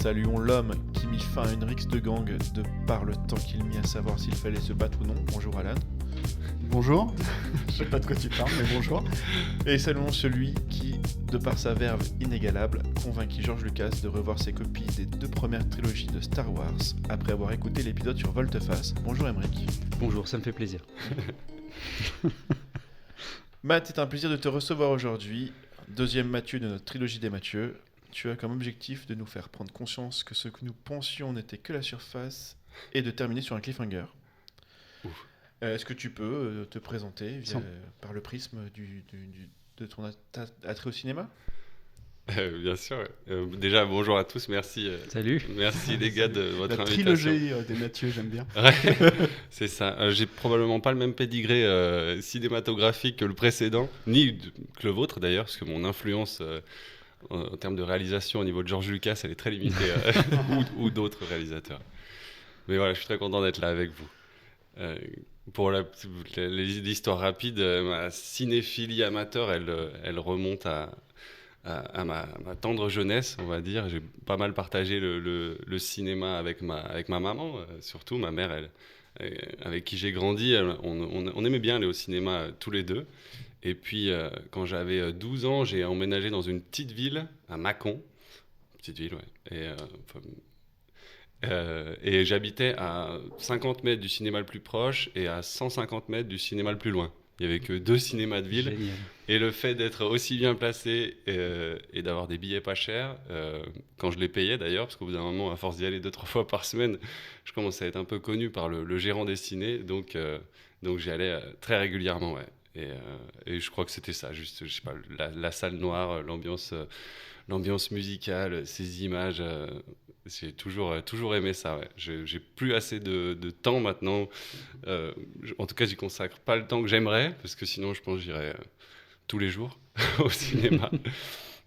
Saluons l'homme qui mit fin à une rixe de gang de par le temps qu'il mit à savoir s'il fallait se battre ou non. Bonjour Alan. Bonjour, je sais pas de quoi tu parles, mais bonjour. Et saluons celui qui, de par sa verve inégalable, convainquit George Lucas de revoir ses copies des 2 premières trilogies de Star Wars après avoir écouté l'épisode sur Volte-Face. Bonjour Emmerich. Bonjour, ça me fait plaisir. Matt, c'est un plaisir de te recevoir aujourd'hui. Deuxième Mathieu de notre trilogie des Mathieu. Tu as comme objectif de nous faire prendre conscience que ce que nous pensions n'était que la surface et de terminer sur un cliffhanger. Est-ce que tu peux te présenter par le prisme de ton attrait au cinéma ? Bien sûr. Déjà, bonjour à tous. Merci. Salut. Merci les gars de votre La invitation. trilogie des Mathieu, j'aime bien. Ouais, c'est ça. J'ai probablement pas le même pédigré cinématographique que le précédent, ni que le vôtre d'ailleurs, parce que mon influence en termes de réalisation au niveau de George Lucas, elle est très limitée, ou d'autres réalisateurs. Mais voilà, je suis très content d'être là avec vous. Pour l'histoire rapide, ma cinéphilie amateur, elle remonte à ma tendre jeunesse, on va dire. J'ai pas mal partagé le cinéma avec ma maman, surtout ma mère, avec qui j'ai grandi. On aimait bien aller au cinéma tous les deux. Et puis, quand j'avais 12 ans, j'ai emménagé dans une petite ville, à Mâcon. Petite ville, ouais. Et j'habitais à 50 mètres du cinéma le plus proche et à 150 mètres du cinéma le plus loin. Il n'y avait que 2 cinémas de ville. Génial. Et le fait d'être aussi bien placé et d'avoir des billets pas chers, quand je les payais d'ailleurs, parce qu'au bout d'un moment, à force d'y aller 2-3 fois par semaine, je commençais à être un peu connu par le gérant des cinés. Donc j'y allais très régulièrement, ouais. Et je crois que c'était ça, juste, je sais pas, la salle noire, l'ambiance musicale, ces images. J'ai toujours aimé ça, ouais. J'ai plus assez de temps maintenant. En tout cas, j'y consacre pas le temps que j'aimerais, parce que sinon, je pense que j'irais tous les jours au cinéma.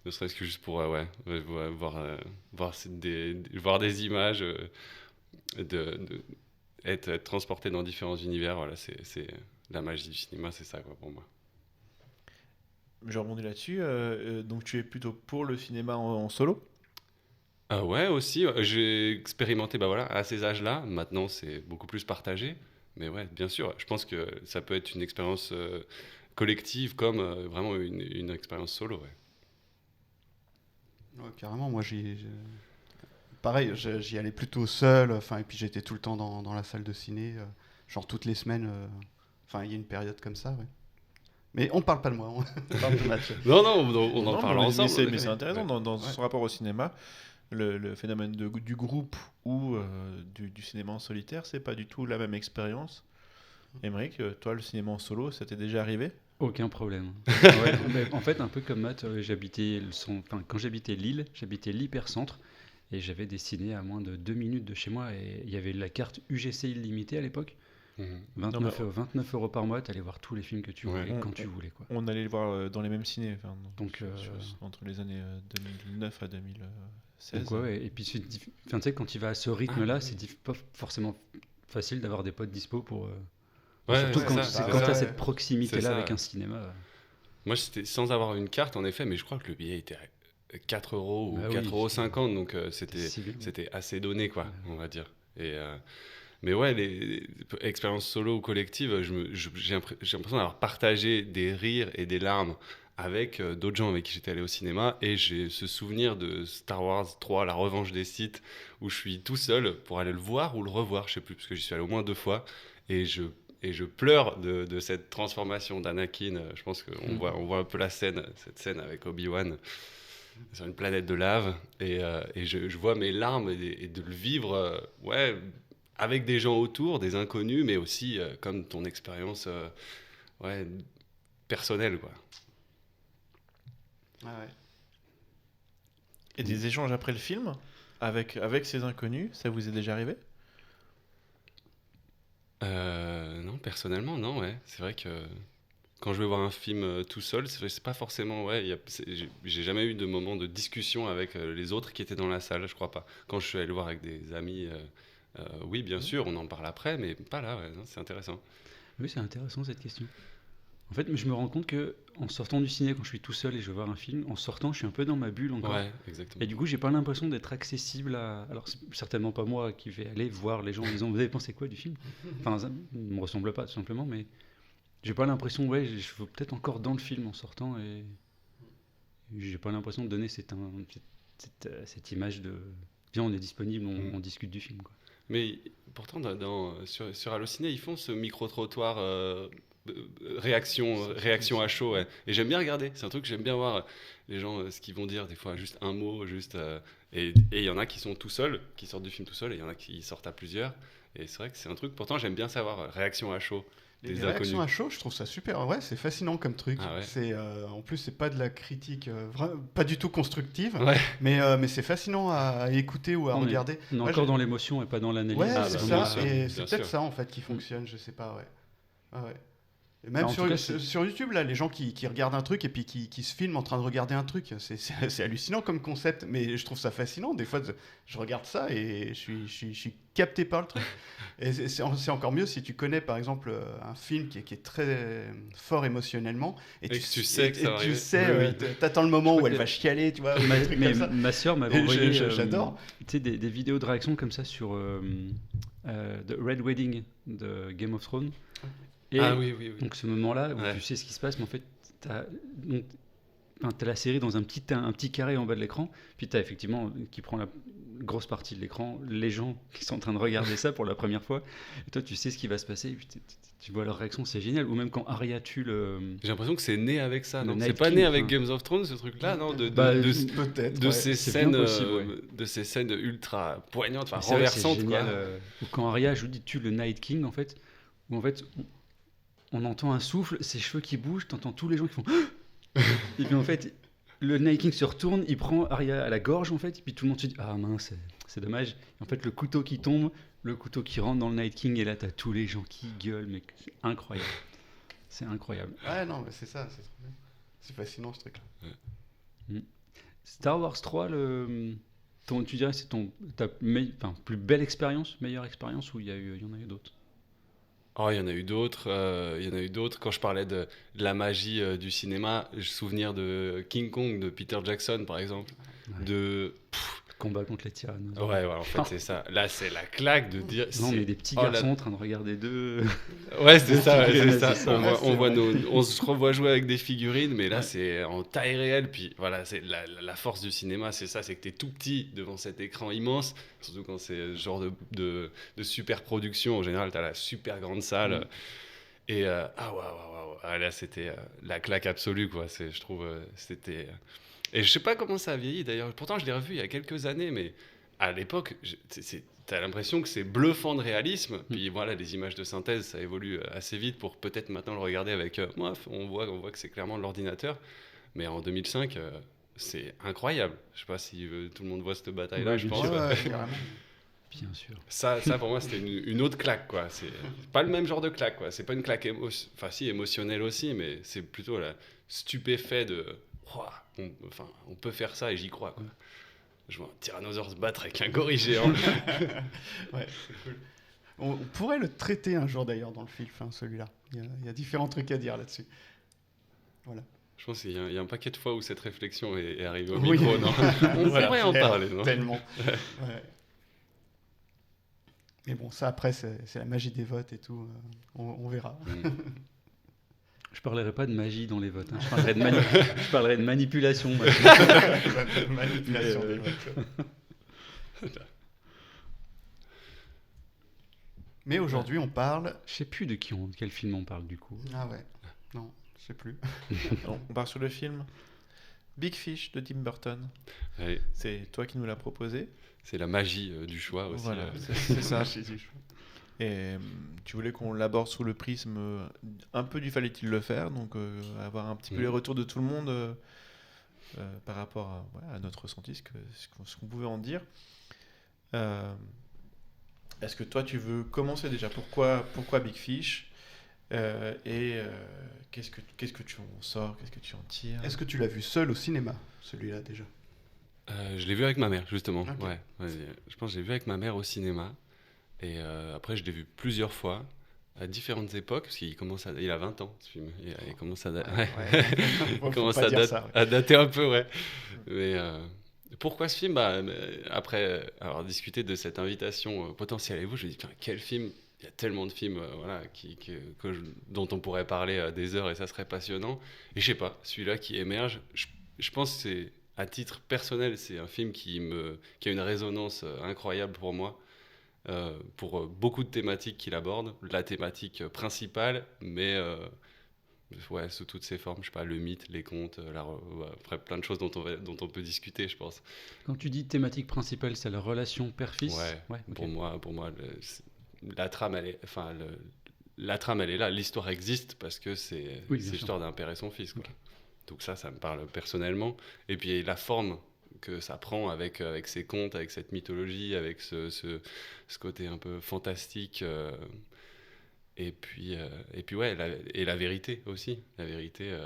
Ne serait-ce que juste pour voir des images, être transporté dans différents univers. Voilà, c'est la magie du cinéma, c'est ça quoi, pour moi. Je rebondis là-dessus. Donc tu es plutôt pour le cinéma en solo ? Ouais, aussi. J'ai expérimenté à ces âges-là. Maintenant, c'est beaucoup plus partagé. Mais ouais, bien sûr. Je pense que ça peut être une expérience collective comme vraiment une expérience solo. Ouais. Ouais, carrément, moi pareil, j'y allais plutôt seul, et puis j'étais tout le temps dans la salle de ciné, genre toutes les semaines. Il y a une période comme ça, ouais. Mais on parle pas de moi, on parle de Mathieu. Non, on en parle ensemble. Mais c'est intéressant, Ouais. dans son rapport au cinéma, le phénomène du groupe ou du cinéma en solitaire, c'est pas du tout la même expérience. Emmerich, toi, le cinéma en solo, ça t'est déjà arrivé ? Aucun problème. Ouais, mais en fait, un peu comme Matt, quand j'habitais Lille, j'habitais l'hypercentre et j'avais des ciné à moins de 2 minutes de chez moi et il y avait la carte UGC illimitée à l'époque. 29 € par mois, t'allais voir tous les films que tu voulais, quand tu voulais, quoi. On allait le voir dans les mêmes cinés, entre les années 2009 à 2016. Donc ouais, et puis tu sais, quand tu vas à ce rythme-là, c'est pas forcément facile d'avoir des potes dispo pour... surtout quand tu as cette proximité-là avec un cinéma. Moi, c'était sans avoir une carte, en effet, mais je crois que le billet était 4 € ou 4,50 €, donc c'était assez donné, quoi, on va dire. Mais ouais, les expériences solo ou collectives, j'ai l'impression d'avoir partagé des rires et des larmes avec d'autres gens avec qui j'étais allé au cinéma. Et j'ai ce souvenir de Star Wars 3, La Revanche des Sith, où je suis tout seul pour aller le voir ou le revoir, je sais plus, parce que j'y suis allé au moins 2 fois. Et je pleure de cette transformation d'Anakin. Je pense qu'on voit un peu cette scène avec Obi-Wan sur une planète de lave. Et je vois mes larmes et de le vivre avec des gens autour, des inconnus, mais aussi comme ton expérience personnelle, quoi. Ah ouais. Et des échanges après le film avec ces inconnus, ça vous est déjà arrivé ? Non, personnellement, non, ouais. C'est vrai que quand je vais voir un film tout seul, c'est pas forcément... j'ai jamais eu de moment de discussion avec les autres qui étaient dans la salle, je crois pas. Quand je suis allé le voir avec des amis, oui, bien sûr, on en parle après, mais pas là, ouais, non, c'est intéressant. Oui, c'est intéressant cette question. En fait, je me rends compte que en sortant du ciné, quand je suis tout seul et je veux voir un film, en sortant, je suis un peu dans ma bulle encore. Ouais, exactement. Et du coup, j'ai pas l'impression d'être accessible à. Alors, c'est certainement pas moi qui vais aller voir les gens en disant vous avez pensé quoi du film. Enfin, ça me ressemble pas tout simplement, mais j'ai pas l'impression. Ouais, je suis peut-être encore dans le film en sortant et j'ai pas l'impression de donner cette image de viens, on est disponible, on discute du film, quoi. Mais pourtant, sur Allociné, ils font ce micro-trottoir réaction à chaud. Ouais. Et j'aime bien regarder. C'est un truc que j'aime bien voir les gens, ce qu'ils vont dire. Des fois, juste un mot. Et il y en a qui sont tout seuls, qui sortent du film tout seuls. Et il y en a qui sortent à plusieurs. Et c'est vrai que c'est un truc, pourtant, j'aime bien savoir. Réaction à chaud. Les réactions à chaud, je trouve ça super. Ouais, c'est fascinant comme truc. Ah ouais. En plus, c'est pas de la critique, pas du tout constructive, ouais. mais c'est fascinant à écouter ou à regarder. On est encore dans l'émotion et pas dans l'analyse. Ouais, c'est ça. Et c'est peut-être ça en fait qui fonctionne. Je sais pas. Ouais. Ah ouais. Et même sur YouTube, là, les gens qui regardent un truc et puis qui se filment en train de regarder un truc, c'est hallucinant comme concept, mais je trouve ça fascinant. Des fois, je regarde ça et je suis capté par le truc. Et c'est encore mieux si tu connais, par exemple, un film qui est très fort émotionnellement et tu sais que ça va arriver. T'attends le moment où elle va chialer, tu vois. Ma sœur m'avait envoyé j'adore. Des vidéos de réaction comme ça sur The Red Wedding de Game of Thrones. Et oui. Donc ce moment-là où tu sais ce qui se passe, mais en fait, t'as la série dans un petit carré en bas de l'écran, puis t'as effectivement qui prend la grosse partie de l'écran, les gens qui sont en train de regarder ça pour la première fois, et toi tu sais ce qui va se passer, et puis tu vois leur réaction, c'est génial. Ou même quand Arya tue le... J'ai l'impression que c'est né avec ça, non ? C'est pas né avec Game of Thrones, ce truc-là, non ? Ces scènes ultra poignantes, renversantes, quoi. Ou quand Arya tue le Night King, en fait, où en fait... On entend un souffle, ses cheveux qui bougent, t'entends tous les gens qui font et puis en fait le Night King se retourne, il prend Arya à la gorge en fait, et puis tout le monde se dit ah mince, c'est dommage. Et en fait le couteau qui tombe, le couteau qui rentre dans le Night King, et là t'as tous les gens qui gueulent, mais c'est incroyable. C'est incroyable. Ouais non mais c'est ça, c'est trop bien. C'est fascinant ce truc là. Star Wars 3, tu dirais c'est ta plus belle expérience, meilleure expérience, ou il y en a eu d'autres? Oh, il y en a eu d'autres. Quand je parlais de la magie du cinéma, j'ai souvenir de King Kong de Peter Jackson, par exemple. Ouais. Combat contre les tyrannosaures. Ouais, en fait, c'est ça. Là, c'est la claque de dire... Non, mais des petits garçons en train de regarder deux... Ouais, c'est ça. On se revoit jouer avec des figurines, mais là, c'est en taille réelle. Puis voilà, c'est la force du cinéma, c'est ça, c'est que t'es tout petit devant cet écran immense. Surtout quand c'est ce genre de super production. En général, t'as la super grande salle. Et waouh. Là, c'était la claque absolue, quoi. Je trouve, c'était... Et je sais pas comment ça a vieilli d'ailleurs. Pourtant, je l'ai revu il y a quelques années, mais à l'époque, t'as l'impression que c'est bluffant de réalisme. Puis voilà, les images de synthèse, ça évolue assez vite pour peut-être maintenant le regarder avec. On voit que c'est clairement de l'ordinateur. Mais en 2005, c'est incroyable. Je sais pas si tout le monde voit cette bataille-là, je pense. Bien sûr. Ça pour moi, c'était une autre claque, quoi. C'est pas le même genre de claque, quoi. C'est pas une claque émotionnelle aussi, mais c'est plutôt la stupéfait de. On peut faire ça et j'y crois, quoi. Je vois un tyrannosaure se battre avec un gorille géant. Ouais, c'est cool. On pourrait le traiter un jour d'ailleurs dans le film, celui-là. Il y a différents trucs à dire là-dessus. Voilà. Je pense qu'il y a un paquet de fois où cette réflexion est arrivée au micro. Non on pourrait en parler, non ? Tellement. Ouais. Mais bon, ça après, c'est la magie des votes et tout. On verra. Je parlerai pas de magie dans les votes. Je parlerai de manipulation. Manipulation des votes. Mais aujourd'hui, on parle... Je sais plus de quel film on parle du coup. Ah ouais, non, je sais plus. On part sur le film Big Fish de Tim Burton. Ouais. C'est toi qui nous l'as proposé. C'est la magie du choix aussi. Voilà, c'est ça. Et tu voulais qu'on l'aborde sous le prisme un peu du fallait-il le faire, donc avoir un petit peu les retours de tout le monde par rapport à notre ressenti, ce qu'on pouvait en dire. Est-ce que toi tu veux commencer déjà ? Pourquoi Big Fish qu'est-ce que tu en sors ? Qu'est-ce que tu en tires ? Est-ce que tu l'as vu seul au cinéma, celui-là déjà ? Je l'ai vu avec ma mère, justement. Okay. Ouais, je pense que j'ai vu avec ma mère au cinéma. Et après, je l'ai vu plusieurs fois. à différentes époques, parce il a 20 ans, ce film. Il commence à, à dater un peu, ouais. Mais pourquoi ce film ? Après avoir discuté de cette invitation potentielle avec vous, je me dis, quel film ? Il y a tellement de films dont on pourrait parler des heures et ça serait passionnant. Et je sais pas, celui-là qui émerge, je pense que c'est, à titre personnel, c'est un film qui a une résonance incroyable pour moi. Pour beaucoup de thématiques qu'il aborde, la thématique principale, mais sous toutes ses formes, je sais pas, le mythe, les contes, après plein de choses dont on peut discuter, je pense. Quand tu dis thématique principale, c'est la relation père-fils. Ouais, okay. Pour moi, la trame, elle est là. L'histoire existe parce que c'est l'histoire d'un père et son fils, quoi. Okay. Donc ça me parle personnellement. Et puis la forme que ça prend avec ces contes, avec cette mythologie, avec ce côté un peu fantastique. Et puis la vérité aussi. La vérité,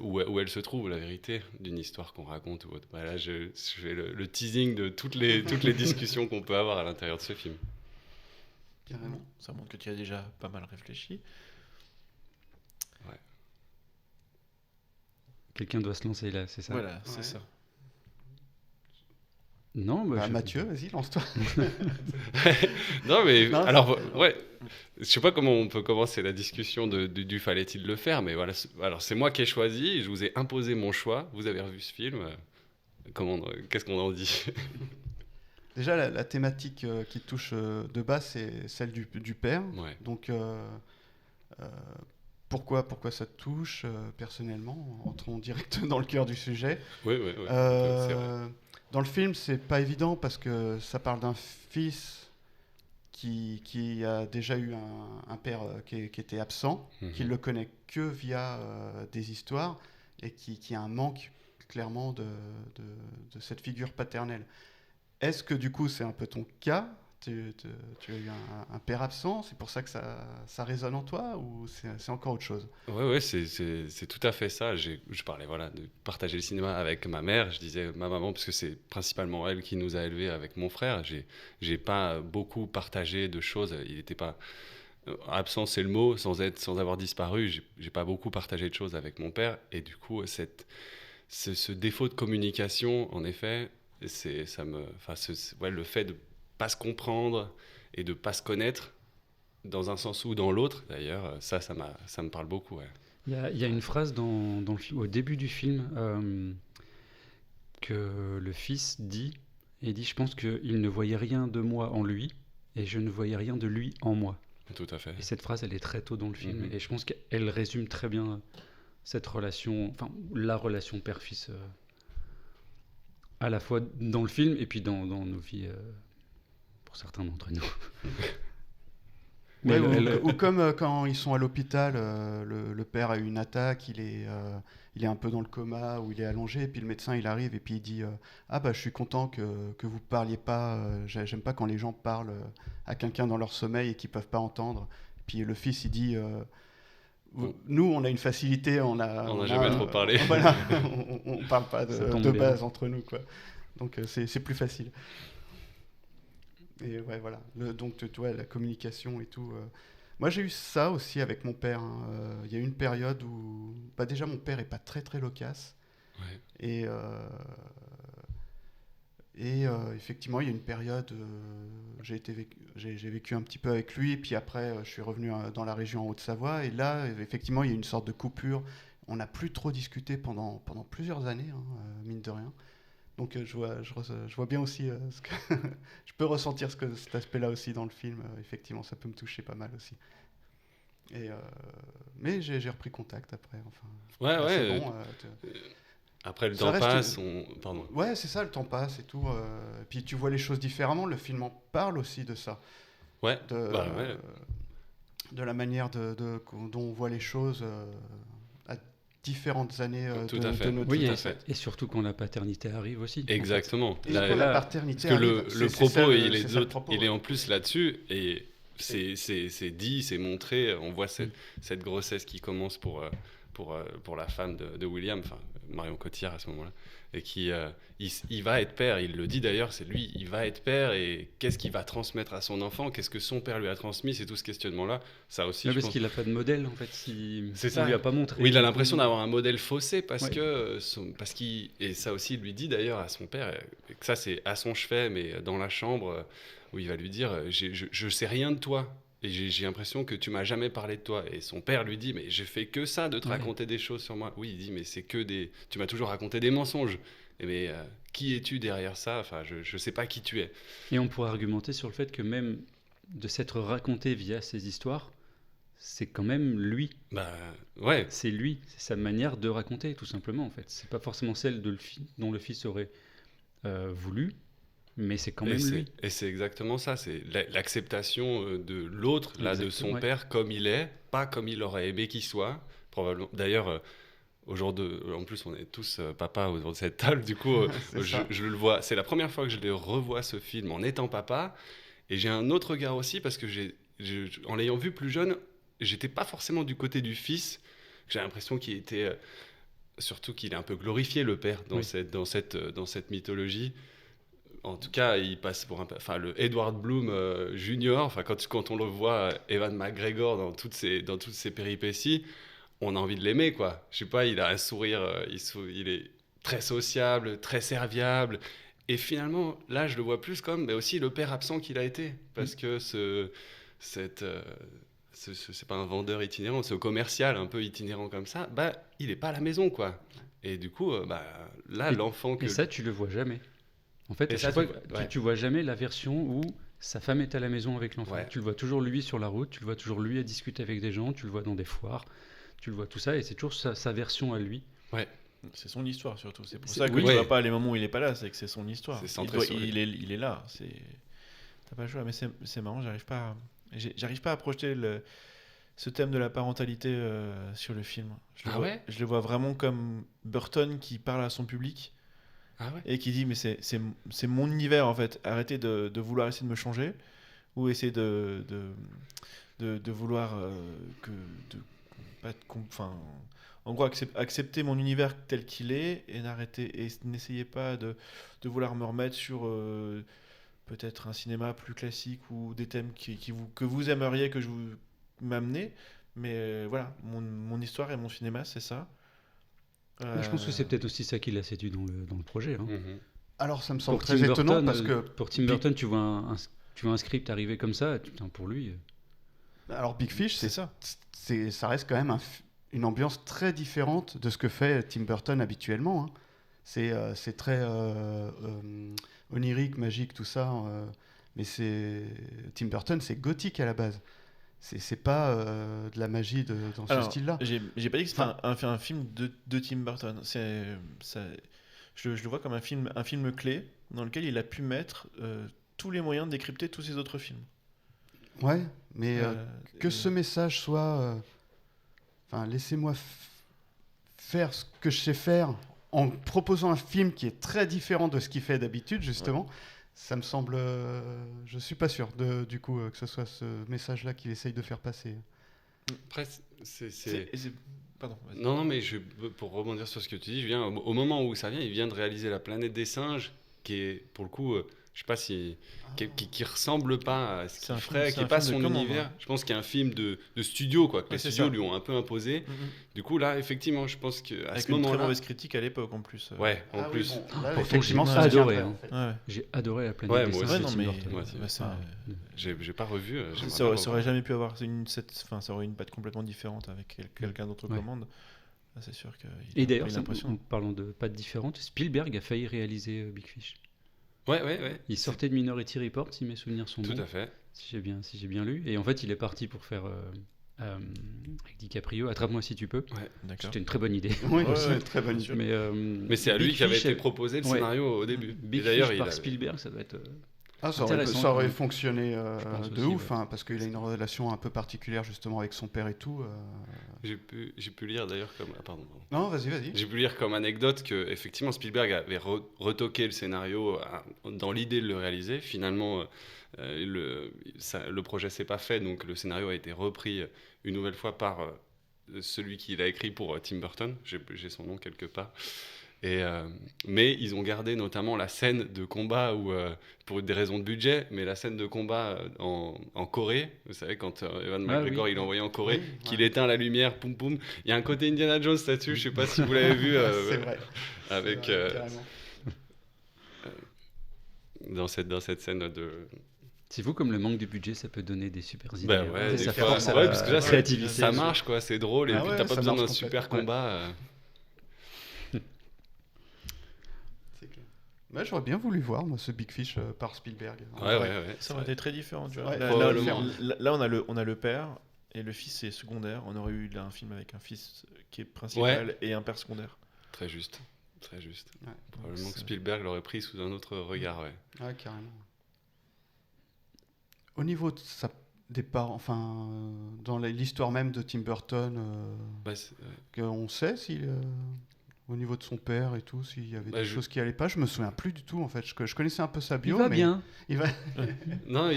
où elle se trouve, la vérité d'une histoire qu'on raconte ou autre. Là, je fais le teasing de toutes les discussions qu'on peut avoir à l'intérieur de ce film. Carrément. Ça montre que tu as déjà pas mal réfléchi. Ouais. Quelqu'un doit se lancer là, c'est ça ? Voilà, c'est ça. Non, Mathieu, vas-y, lance-toi. Non, mais alors, ouais, je sais pas comment on peut commencer la discussion du fallait-il le faire, mais voilà. Alors, c'est moi qui ai choisi, je vous ai imposé mon choix. Vous avez revu ce film. Qu'est-ce qu'on en dit ? Déjà, la thématique qui touche de base, c'est celle du père. Ouais. Donc, pourquoi ça te touche personnellement ? Entrons direct dans le cœur du sujet. Oui, c'est vrai. Dans le film, c'est pas évident parce que ça parle d'un fils qui a déjà eu un père qui était absent, qui le connaît que via des histoires et qui a un manque clairement de cette figure paternelle. Est-ce que du coup c'est un peu ton cas ? Tu as eu un père absent, c'est pour ça que ça résonne en toi ou c'est encore autre chose ? Ouais, c'est tout à fait ça. Je parlais de partager le cinéma avec ma mère. Je disais ma maman parce que c'est principalement elle qui nous a élevés avec mon frère. J'ai pas beaucoup partagé de choses. Il n'était pas absent, c'est le mot, sans avoir disparu. J'ai pas beaucoup partagé de choses avec mon père et du coup ce défaut de communication, en effet, le fait de pas se comprendre et de pas se connaître dans un sens ou dans l'autre d'ailleurs, ça me parle beaucoup. Ouais. Il y a une phrase au début du film que le fils dit, je pense qu'il ne voyait rien de moi en lui et je ne voyais rien de lui en moi. Tout à fait. Et cette phrase, elle est très tôt dans le film et je pense qu'elle résume très bien cette relation, la relation père-fils à la fois dans le film et puis dans nos vies pour certains d'entre nous. Ouais, ou comme quand ils sont à l'hôpital, le père a eu une attaque, il est un peu dans le coma ou il est allongé, et puis le médecin il arrive et puis il dit je suis content que vous parliez pas, j'aime pas quand les gens parlent à quelqu'un dans leur sommeil et qu'ils peuvent pas entendre. Puis le fils il dit nous on a une facilité, on n'a jamais trop parlé. Voilà, on parle pas de base entre nous, quoi. Donc c'est plus facile. Et ouais, voilà. Donc, la communication et tout. Moi, j'ai eu ça aussi avec mon père. Il y a eu une période où, déjà, mon père est pas très, très loquace. Ouais. Et effectivement, il y a une période, j'ai vécu un petit peu avec lui. Puis après, je suis revenu dans la région en Haute-Savoie. Et là, effectivement, il y a une sorte de coupure. On n'a plus trop discuté pendant plusieurs années, mine de rien. Donc je vois bien aussi ce que je peux ressentir cet aspect-là aussi dans le film. Effectivement, ça peut me toucher pas mal aussi. Mais j'ai repris contact après. Enfin, ouais. Bon, après le temps passe, pardon. Ouais, c'est ça, le temps passe et tout. Puis tu vois les choses différemment. Le film en parle aussi de ça. Ouais. De la manière dont on voit les choses. Différentes années de notre vie. Oui, et surtout quand la paternité arrive aussi. Exactement. En fait. La paternité parce que arrive, le propos, il est en plus là-dessus. Et c'est dit, c'est montré. On voit cette grossesse qui commence pour la femme de William, Marion Cotillard à ce moment-là, et qui il va être père, il le dit d'ailleurs, c'est lui, il va être père, et qu'est-ce qu'il va transmettre à son enfant, qu'est-ce que son père lui a transmis, c'est tout ce questionnement-là. Ça aussi, parce qu'il n'a pas de modèle, en fait, c'est ça. On lui a pas montré. Oui, il a l'impression d'avoir un modèle faussé, parce qu'il, et ça aussi, il lui dit d'ailleurs à son père, et que ça c'est à son chevet, mais dans la chambre, où il va lui dire, je sais rien de toi. Et j'ai l'impression que tu m'as jamais parlé de toi. Et son père lui dit, mais j'ai fait que ça, de te raconter des choses sur moi. Oui, il dit, mais c'est que tu m'as toujours raconté des mensonges. Et mais qui es-tu derrière ça? Enfin, je sais pas qui tu es. Et on pourrait argumenter sur le fait que même de s'être raconté via ces histoires, c'est quand même lui. Bah ouais. C'est lui, c'est sa manière de raconter, tout simplement en fait. C'est pas forcément celle dont le fils aurait voulu. Mais c'est quand même lui. Et c'est exactement ça, c'est l'acceptation de l'autre, là, de son père, comme il est, pas comme il aurait aimé qu'il soit. Probablement. D'ailleurs, en plus, on est tous papa autour de cette table, du coup, je le vois. C'est la première fois que je le revois, ce film, en étant papa. Et j'ai un autre regard aussi, parce que en l'ayant vu plus jeune, j'étais pas forcément du côté du fils. J'ai l'impression qu'il était... surtout qu'il est un peu glorifié, le père, dans cette mythologie. En tout cas, il passe pour le Edward Bloom Junior. Enfin, quand on le voit, Ewan McGregor dans toutes ces péripéties, on a envie de l'aimer, quoi. Je sais pas, il a un sourire, il est très sociable, très serviable. Et finalement, là, je le vois plus comme, mais aussi le père absent qu'il a été, parce que c'est pas un vendeur itinérant, c'est un commercial un peu itinérant comme ça. Bah, il est pas à la maison, quoi. Et du coup, l'enfant que... Et ça, tu le vois jamais. En fait, à chaque fois, tu vois jamais la version où sa femme est à la maison avec l'enfant. Ouais. Tu le vois toujours lui sur la route, tu le vois toujours lui à discuter avec des gens, tu le vois dans des foires, tu le vois tout ça, et c'est toujours sa version à lui. Ouais. C'est son histoire surtout. C'est pour ça que tu vois pas les moments où il est pas là, c'est que c'est son histoire. C'est centré sur lui. Il est là. T'as pas le choix, mais c'est marrant. J'arrive pas à projeter ce thème de la parentalité sur le film. Je le vois vraiment comme Burton qui parle à son public. Et qui dit mais c'est mon univers en fait, arrêtez de vouloir essayer de me changer ou essayer de vouloir en gros accepter mon univers tel qu'il est et n'essayez pas de vouloir me remettre sur peut-être un cinéma plus classique ou des thèmes que vous aimeriez que je vous m'amenez, mais voilà, mon histoire et mon cinéma c'est ça. Je pense que c'est peut-être aussi ça qui l'a séduit dans le projet. Hein. Mm-hmm. Alors ça me semble très étonnant parce que... Pour Tim Burton, tu vois un script arriver comme ça, pour lui... Alors Big Fish, c'est ça. Ça reste quand même une ambiance très différente de ce que fait Tim Burton habituellement. Hein. C'est très onirique, magique, tout ça. Mais Tim Burton, c'est gothique à la base. C'est pas de la magie dans ce style-là. J'ai pas dit que c'était un film de Tim Burton. Je le vois comme un film clé dans lequel il a pu mettre tous les moyens de décrypter tous ses autres films. Ouais, mais que ce message soit... laissez-moi faire ce que je sais faire en proposant un film qui est très différent de ce qu'il fait d'habitude, justement. Ouais. Ça me semble... je suis pas sûr, du coup, que ce soit ce message-là qu'il essaye de faire passer. Après, Pardon. Vas-y. Non, mais pour rebondir sur ce que tu dis, au moment où ça vient, il vient de réaliser La Planète des Singes, qui est, pour le coup, je sais pas si... qui ressemble pas à ce qu'il ferait, qui n'est pas son univers. Je pense qu'il y a un film de studio, quoi, que les studios lui ont un peu imposé. Mm-hmm. Du coup, là, effectivement, je pense qu'à ce moment-là... Avec une très mauvaise critique à l'époque, en plus. Ouais, en plus. Oui, bon, là, effectivement, j'ai adoré. Hein. Ouais. J'ai adoré La Planète des Singes. J'ai pas revu. Ça aurait jamais pu avoir... ça aurait une patte complètement différente avec quelqu'un d'autre commande. C'est sûr que... Et d'ailleurs, en parlant de pattes différentes, Spielberg a failli réaliser Big Fish. Ouais. Il sortait de Minority Report, si mes souvenirs sont bons. Tout à fait. Si j'ai bien lu. Et en fait, il est parti pour faire avec DiCaprio, Attrape-moi si tu peux. Ouais, d'accord. C'était une très bonne idée. Oui, c'est une très bonne idée. Mais c'est à lui qui avait été proposé le scénario au début. Big Fish par Spielberg, ça doit être... ça aurait fonctionné de ouf, parce qu'il a une relation un peu particulière justement avec son père et tout. J'ai pu lire d'ailleurs comme... pardon. Non, vas-y. J'ai pu lire comme anecdote que effectivement Spielberg avait retoqué le scénario dans l'idée de le réaliser. Finalement, le projet s'est pas fait, donc le scénario a été repris une nouvelle fois par celui qui l'a écrit pour Tim Burton. J'ai son nom quelque part. Mais ils ont gardé notamment la scène de combat pour des raisons de budget, mais la scène de combat en Corée, vous savez, quand Ewan McGregor il est envoyé en Corée, qu'il éteint la lumière, poum poum. Il y a un côté Indiana Jones là-dessus, je sais pas si vous l'avez vu. C'est vrai. Avec C'est vrai, dans cette scène de. C'est fou comme le manque de budget, ça peut donner des super idées. Bah ouais, ça fois, force à parce que là, créativité. ça marche, quoi, c'est drôle, et puis t'as pas besoin d'un super combat. Ouais, j'aurais bien voulu voir moi, ce Big Fish par Spielberg. Ouais. Ça aurait été très différent. Tu vois. Ouais, Là, on a le père et le fils est secondaire. On aurait eu là un film avec un fils qui est principal et un père secondaire. Très juste. Ouais. Probablement que Spielberg l'aurait pris sous un autre regard. Ouais, carrément. Au niveau de des parents, enfin, dans l'histoire même de Tim Burton, on sait s'il. Au niveau de son père et tout, s'il y avait des choses qui allaient pas, je me souviens plus du tout en fait. Je connaissais un peu sa bio, il va bien. Il va. Non,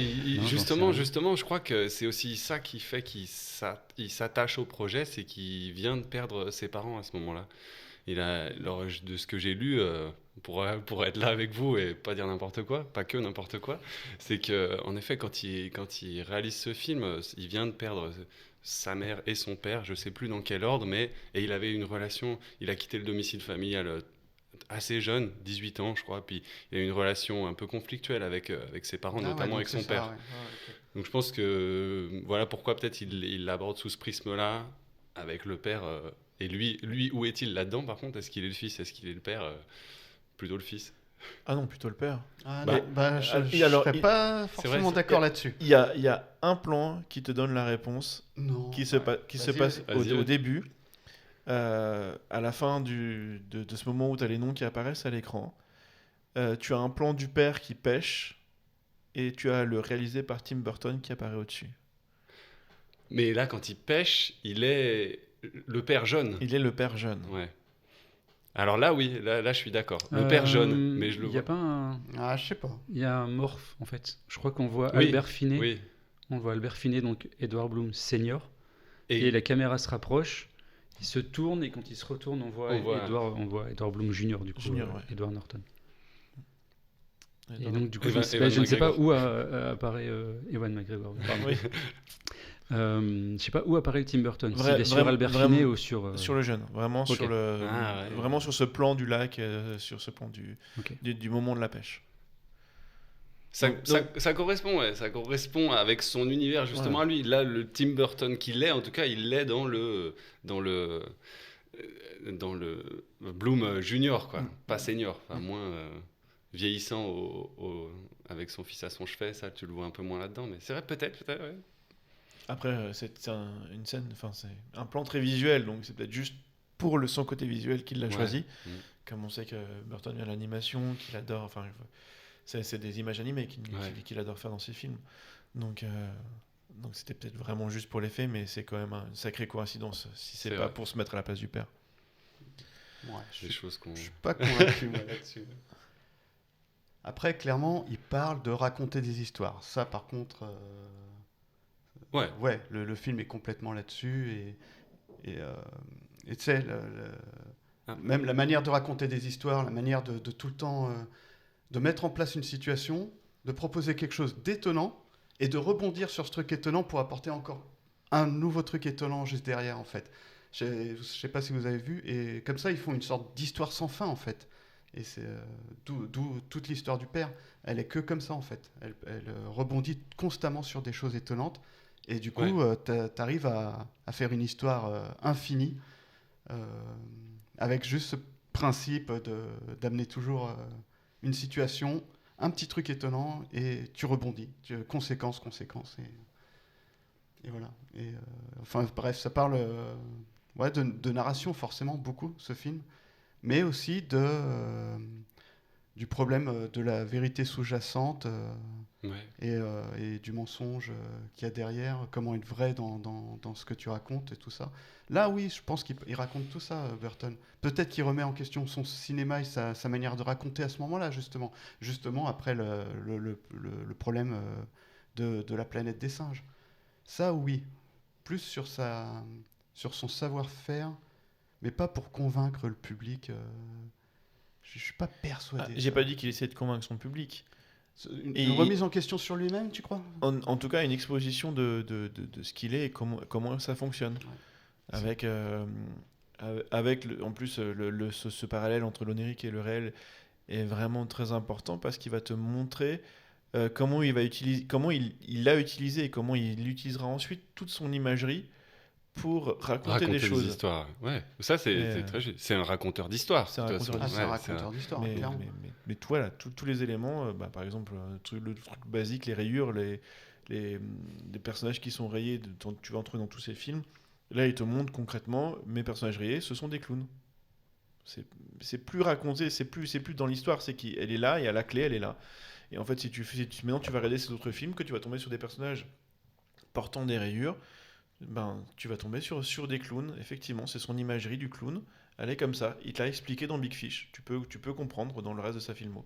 justement, je crois que c'est aussi ça qui fait qu'il s'attache au projet, c'est qu'il vient de perdre ses parents à ce moment-là. De ce que j'ai lu, pour être là avec vous et pas dire n'importe quoi, pas que n'importe quoi, c'est que en effet, quand il réalise ce film, il vient de perdre sa mère et son père, je sais plus dans quel ordre, et il avait une relation, il a quitté le domicile familial assez jeune, 18 ans je crois, puis il a eu une relation un peu conflictuelle avec ses parents, notamment avec son père. Okay. Donc je pense que voilà pourquoi peut-être il l'aborde sous ce prisme-là, avec le père, et lui où est-il là-dedans par contre? Est-ce qu'il est le fils? Est-ce qu'il est le père? Plutôt le fils. Ah non, plutôt le père. Je serais pas forcément d'accord là-dessus. Il y a un plan qui te donne la réponse, qui se passe au début, à la fin de ce moment où tu as les noms qui apparaissent à l'écran. Tu as un plan du père qui pêche, et tu as le réalisé par Tim Burton qui apparaît au-dessus. Mais là, quand il pêche, il est le père jeune. Il est le père jeune. Ouais. Alors là, oui, là je suis d'accord. Le père jeune, mais je le vois. Il n'y a pas un... Ah, je sais pas. Il y a un morph, en fait. Je crois qu'on voit Albert Finney. Oui. On voit Albert Finney, donc Edward Bloom senior. Et la caméra se rapproche, il se tourne, et quand il se retourne, on voit Edward Bloom junior, du coup, Edward Norton. Et donc, du coup, je ne sais pas où apparaît Ewan McGregor. Oui. Je sais pas où apparaît Tim Burton, s'il est sur Albert Finney ou sur le jeune, vraiment vraiment sur ce plan du lac, sur ce plan du moment de la pêche. Ça correspond, ça correspond avec son univers justement à lui. Là, le Tim Burton qu'il est, en tout cas, il l'est dans le Bloom Junior, quoi, pas senior, enfin moins vieillissant avec son fils à son chevet. Ça, tu le vois un peu moins là-dedans, mais c'est vrai, peut-être. Ouais. Après, c'est une scène, enfin c'est un plan très visuel, donc c'est peut-être juste pour son côté visuel qu'il l'a choisi. Comme on sait que Burton vient de l'animation, qu'il adore, enfin c'est des images animées qu'il adore faire dans ses films. Donc c'était peut-être vraiment juste pour l'effet, mais c'est quand même une sacrée coïncidence si c'est pas pour se mettre à la place du père. Je suis pas convaincu moi là-dessus. Après, clairement, il parle de raconter des histoires. Ça, par contre. Ouais, le film est complètement là-dessus et tu sais, même la manière de raconter des histoires, la manière de tout le temps de mettre en place une situation, de proposer quelque chose d'étonnant et de rebondir sur ce truc étonnant pour apporter encore un nouveau truc étonnant juste derrière en fait. Je sais pas si vous avez vu, et comme ça ils font une sorte d'histoire sans fin en fait. Et c'est d'où toute l'histoire du père. Elle est que comme ça en fait. Elle rebondit constamment sur des choses étonnantes. Et du coup, t'arrives à faire une histoire infinie avec juste ce principe d'amener toujours une situation, un petit truc étonnant, et tu rebondis. Conséquence. Et voilà. Et, enfin, bref, ça parle de narration, forcément, beaucoup, ce film. Mais aussi du problème de la vérité sous-jacente et du mensonge qu'il y a derrière, comment être vrai dans ce que tu racontes et tout ça. Là, oui, je pense qu'il raconte tout ça, Burton. Peut-être qu'il remet en question son cinéma et sa manière de raconter à ce moment-là, justement après le problème de la planète des singes. Ça, oui. Plus sur sur son savoir-faire, mais pas pour convaincre le public. Je suis pas persuadé. J'ai pas dit qu'il essayait de convaincre son public. Une remise en question sur lui-même, tu crois ? En tout cas, une exposition de ce qu'il est et comment ça fonctionne. Ouais. Avec en plus, ce parallèle entre l'onirique et le réel est vraiment très important parce qu'il va te montrer comment il l'a utilisé et comment il utilisera ensuite toute son imagerie pour raconter des choses. Des histoires. Ouais. Ça, c'est très juste. C'est un raconteur d'histoire. C'est un raconteur d'histoire. Mais toi, là, tous les éléments, par exemple, le truc basique, les rayures, les personnages qui sont rayés, tu vas en trouver dans tous ces films. Là, il te montre concrètement, mes personnages rayés, ce sont des clowns. C'est plus raconté, c'est plus dans l'histoire, c'est qu'elle est là, il y a la clé, elle est là. Et en fait, maintenant tu vas regarder ces autres films, que tu vas tomber sur des personnages portant des rayures, tu vas tomber sur des clowns. Effectivement, c'est son imagerie du clown. Elle est comme ça. Il te l'a expliqué dans Big Fish. Tu peux comprendre dans le reste de sa filmo.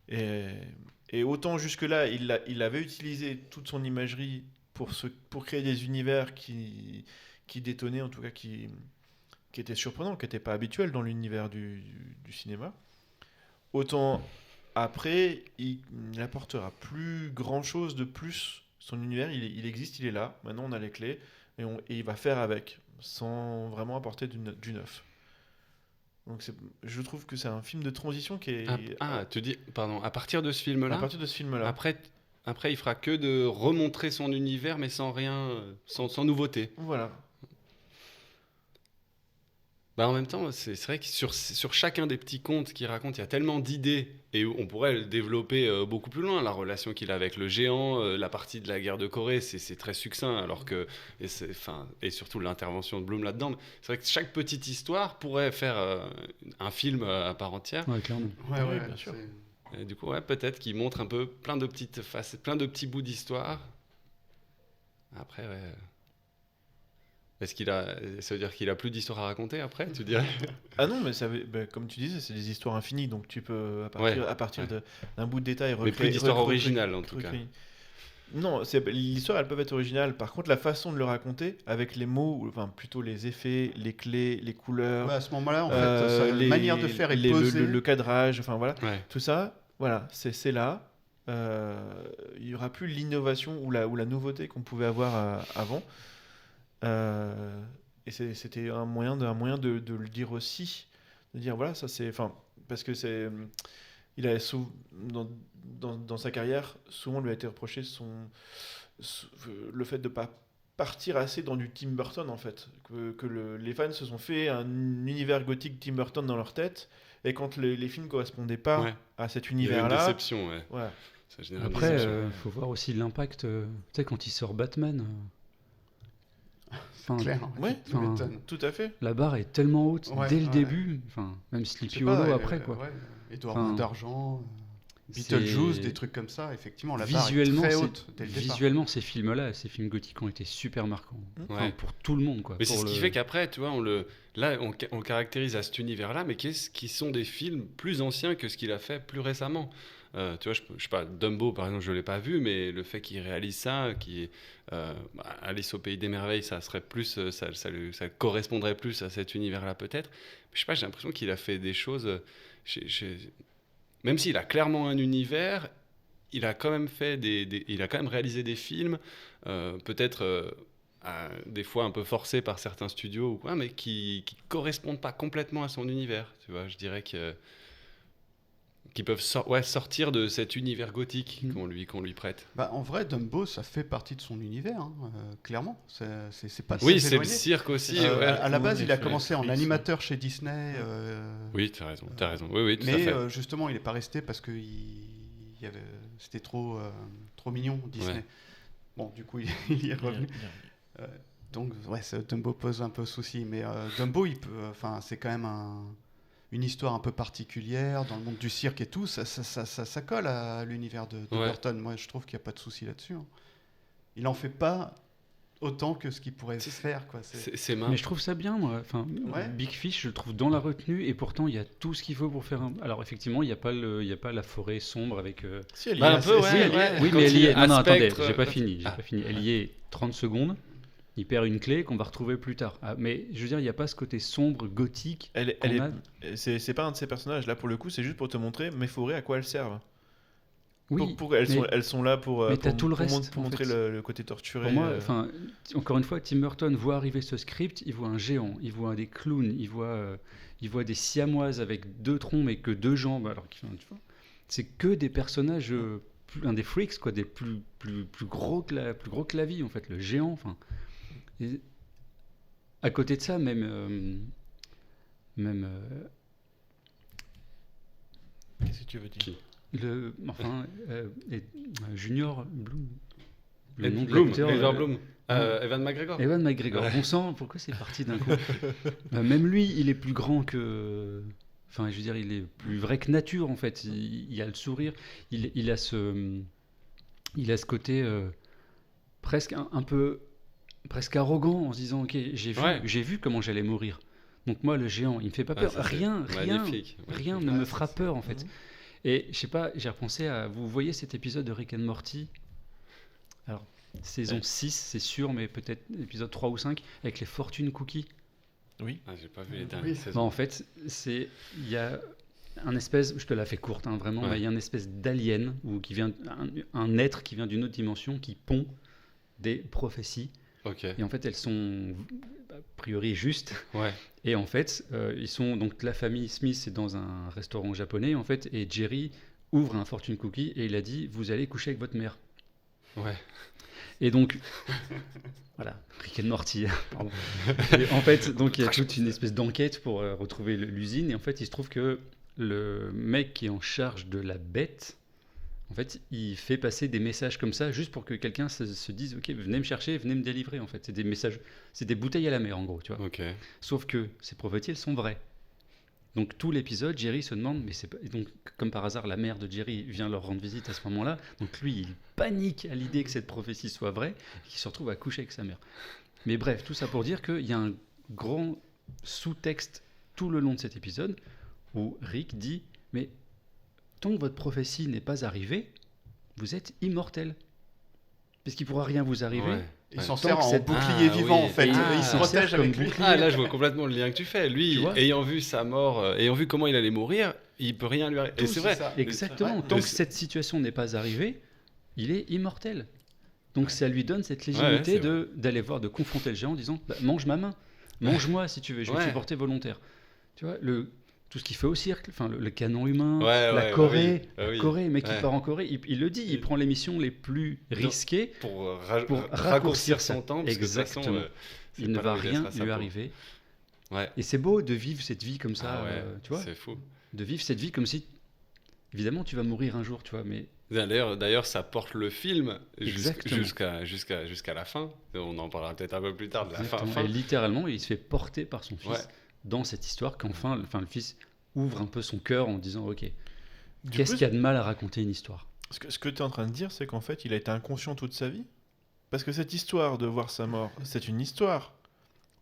Et autant jusque-là, il avait utilisé toute son imagerie pour créer des univers qui détonnaient, en tout cas qui étaient surprenants, qui n'étaient pas habituels dans l'univers du cinéma. Autant après, il n'apportera plus grand-chose de plus. Son univers, il existe, il est là. Maintenant, on a les clés et il va faire avec, sans vraiment apporter du neuf. Donc je trouve que c'est un film de transition qui est... tu dis, pardon, à partir de ce film-là. À partir de ce film-là. Après, il fera que de remontrer son univers, mais sans rien, sans nouveauté. Voilà. En même temps, c'est vrai que sur chacun des petits contes qu'il raconte, il y a tellement d'idées et on pourrait le développer beaucoup plus loin. La relation qu'il a avec le géant, la partie de la guerre de Corée, c'est très succinct, alors que et surtout l'intervention de Bloom là-dedans. C'est vrai que chaque petite histoire pourrait faire un film à part entière. Ouais, clairement. Ouais, bien sûr. Et du coup, peut-être qu'il montre un peu plein de petites facettes, plein de petits bouts d'histoire. Après, ouais. Ça veut dire qu'il a plus d'histoires à raconter après, tu dirais ? Ah non, mais comme tu disais, c'est des histoires infinies, donc tu peux, à partir d'un bout de détail, mais plus d'histoires originales, en tout cas. Non, l'histoire, elles peuvent être originales. Par contre, la façon de le raconter, avec les mots, enfin plutôt les effets, les clés, les couleurs... à ce moment-là, en fait, la manière de faire est posée. Le cadrage, enfin voilà. Ouais. Tout ça, voilà, c'est là. Il n'y aura plus l'innovation ou la nouveauté qu'on pouvait avoir avant. Et c'était un moyen de le dire aussi, de dire voilà, ça c'est, parce que il a dans sa carrière souvent lui a été reproché le fait de pas partir assez dans du Tim Burton, en fait, que les fans se sont fait un univers gothique Tim Burton dans leur tête, et quand les films correspondaient pas à cet univers-là, il y a une déception. Ouais. Après, faut voir aussi l'impact. Tu sais, quand il sort Batman. Clair, tout à fait. La barre est tellement haute dès le début, même Sleepy Hollow après quoi. Edouard d'Argent, Beetlejuice, des trucs comme ça, effectivement, la barre est très haute dès le départ. Visuellement, ces films gothiques ont été super marquants, pour tout le monde quoi. Mais c'est ce qui fait qu'après, tu vois, on le caractérise à cet univers-là, mais qui sont des films plus anciens que ce qu'il a fait plus récemment. Tu vois, je sais pas, Dumbo par exemple, je l'ai pas vu, mais le fait qu'il réalise ça, Alice au pays des merveilles, ça serait plus, ça correspondrait plus à cet univers-là peut-être. Mais je sais pas, j'ai l'impression qu'il a fait des choses. Même s'il a clairement un univers, il a quand même il a quand même réalisé des films, peut-être. Des fois un peu forcés par certains studios ou quoi, mais qui correspondent pas complètement à son univers. Tu vois, je dirais qui peuvent sortir de cet univers gothique qu'on lui prête. En vrai, Dumbo, ça fait partie de son univers, clairement. C'est pas oui, c'est le cirque aussi. À la base, il a commencé en animateur chez Disney. Oui, t'as raison. Oui, tout à fait. Mais justement, il n'est pas resté parce que c'était trop mignon, Disney. Ouais. Bon, du coup, il y est revenu. Donc, Dumbo pose un peu souci. Mais Dumbo, c'est quand même une histoire un peu particulière dans le monde du cirque et tout, ça colle à l'univers de Burton. Moi, je trouve qu'il n'y a pas de souci là-dessus. Il n'en fait pas autant que ce qu'il pourrait faire. Quoi. Mais je trouve ça bien, moi. Big Fish, je le trouve dans la retenue, et pourtant, il y a tout ce qu'il faut pour faire un... Alors, effectivement, il n'y a pas la forêt sombre avec... Si, elle y est un peu, oui, mais elle y est... Non, attendez, j'ai pas fini. Elle y est 30 secondes. il perd une clé qu'on va retrouver plus tard. Mais je veux dire, il n'y a pas ce côté sombre, gothique. C'est pas un de ces personnages. Là, pour le coup, c'est juste pour te montrer Méphorée à quoi elles servent. Oui, elles sont là pour montrer le côté torturé. Pour moi, encore une fois, Tim Burton voit arriver ce script, il voit un géant, il voit des clowns, il voit des siamoises avec 2 troncs mais que 2 jambes. Alors, c'est que des personnages, des freaks, quoi, des plus gros que la vie, en fait, le géant. Et à côté de ça, même qu'est-ce que tu veux dire? Junior Bloom. Bloom. Ewan McGregor. Ewan McGregor. Bon sang, pourquoi c'est parti d'un coup? Même lui, il est plus grand que. Enfin, je veux dire, il est plus vrai que nature en fait. Il a le sourire. Il a ce côté presque un peu presque arrogant en se disant ok, j'ai vu comment j'allais mourir. Donc moi, le géant, il me fait pas peur. Rien ne me fera peur en fait. Et je sais pas, j'ai repensé à... Vous voyez cet épisode de Rick and Morty? Alors, saison 6, c'est sûr, mais peut-être épisode 3 ou 5, avec les Fortune Cookies. Oui. J'ai pas vu les dernières saisons. En fait, il y a un espèce... Je te la fais courte, hein, vraiment. Ouais. Il y a une espèce d'alien, un être qui vient d'une autre dimension, qui pond des prophéties. Okay. Et en fait, elles sont a priori justes. Ouais. Et en fait, ils sont donc la famille Smith est dans un restaurant japonais en fait, et Jerry ouvre un fortune cookie et il a dit vous allez coucher avec votre mère. Ouais. Et donc voilà, Rick and Morty. Pardon. Et en fait, donc il y a toute une espèce d'enquête pour retrouver l'usine et en fait, il se trouve que le mec qui est en charge de la bête, en fait, il fait passer des messages comme ça juste pour que quelqu'un se dise ok, venez me chercher, venez me délivrer. En fait, c'est des messages, c'est des bouteilles à la mer en gros, tu vois. Okay. Sauf que ces prophéties, elles sont vraies. Donc tout l'épisode, Jerry se demande, mais c'est pas... Et donc comme par hasard, la mère de Jerry vient leur rendre visite à ce moment-là. Donc lui, il panique à l'idée que cette prophétie soit vraie et qu'il se retrouve à coucher avec sa mère. Mais bref, tout ça pour dire qu'il y a un grand sous-texte tout le long de cet épisode où Rick dit mais tant que votre prophétie n'est pas arrivée, vous êtes immortel. Parce qu'il ne pourra rien vous arriver. Ouais. Il s'en sert en bouclier vivant, en fait. Il se protège avec le bouclier. Là, je vois complètement le lien que tu fais. Lui, ayant vu sa mort, ayant vu comment il allait mourir, il ne peut rien lui arriver. Et c'est vrai. Ça. Exactement. Tant que cette situation n'est pas arrivée, il est immortel. Donc ça lui donne cette légitimité d'aller voir, de confronter le géant en disant mange ma main, mange-moi si tu veux, je vais te porter volontaire. Tu vois, tout ce qu'il fait au cirque, le canon humain, la Corée, Corée, le mec qui part en Corée, il le dit, il prend les missions les plus risquées pour raccourcir son temps. Exactement. De toute façon, il ne va rien lui arriver. Ouais. Et c'est beau de vivre cette vie comme ça, tu vois. C'est fou. De vivre cette vie comme si, évidemment, tu vas mourir un jour, tu vois, mais. D'ailleurs, ça porte le film jusqu'à la fin. On en parlera peut-être un peu plus tard de la fin. Et littéralement, il se fait porter par son fils. Ouais. Dans cette histoire qu'enfin le fils ouvre un peu son cœur en disant ok, qu'est-ce qu'il y a de mal à raconter une histoire? Ce que tu es en train de dire, c'est qu'en fait il a été inconscient toute sa vie, parce que cette histoire de voir sa mort, c'est une histoire,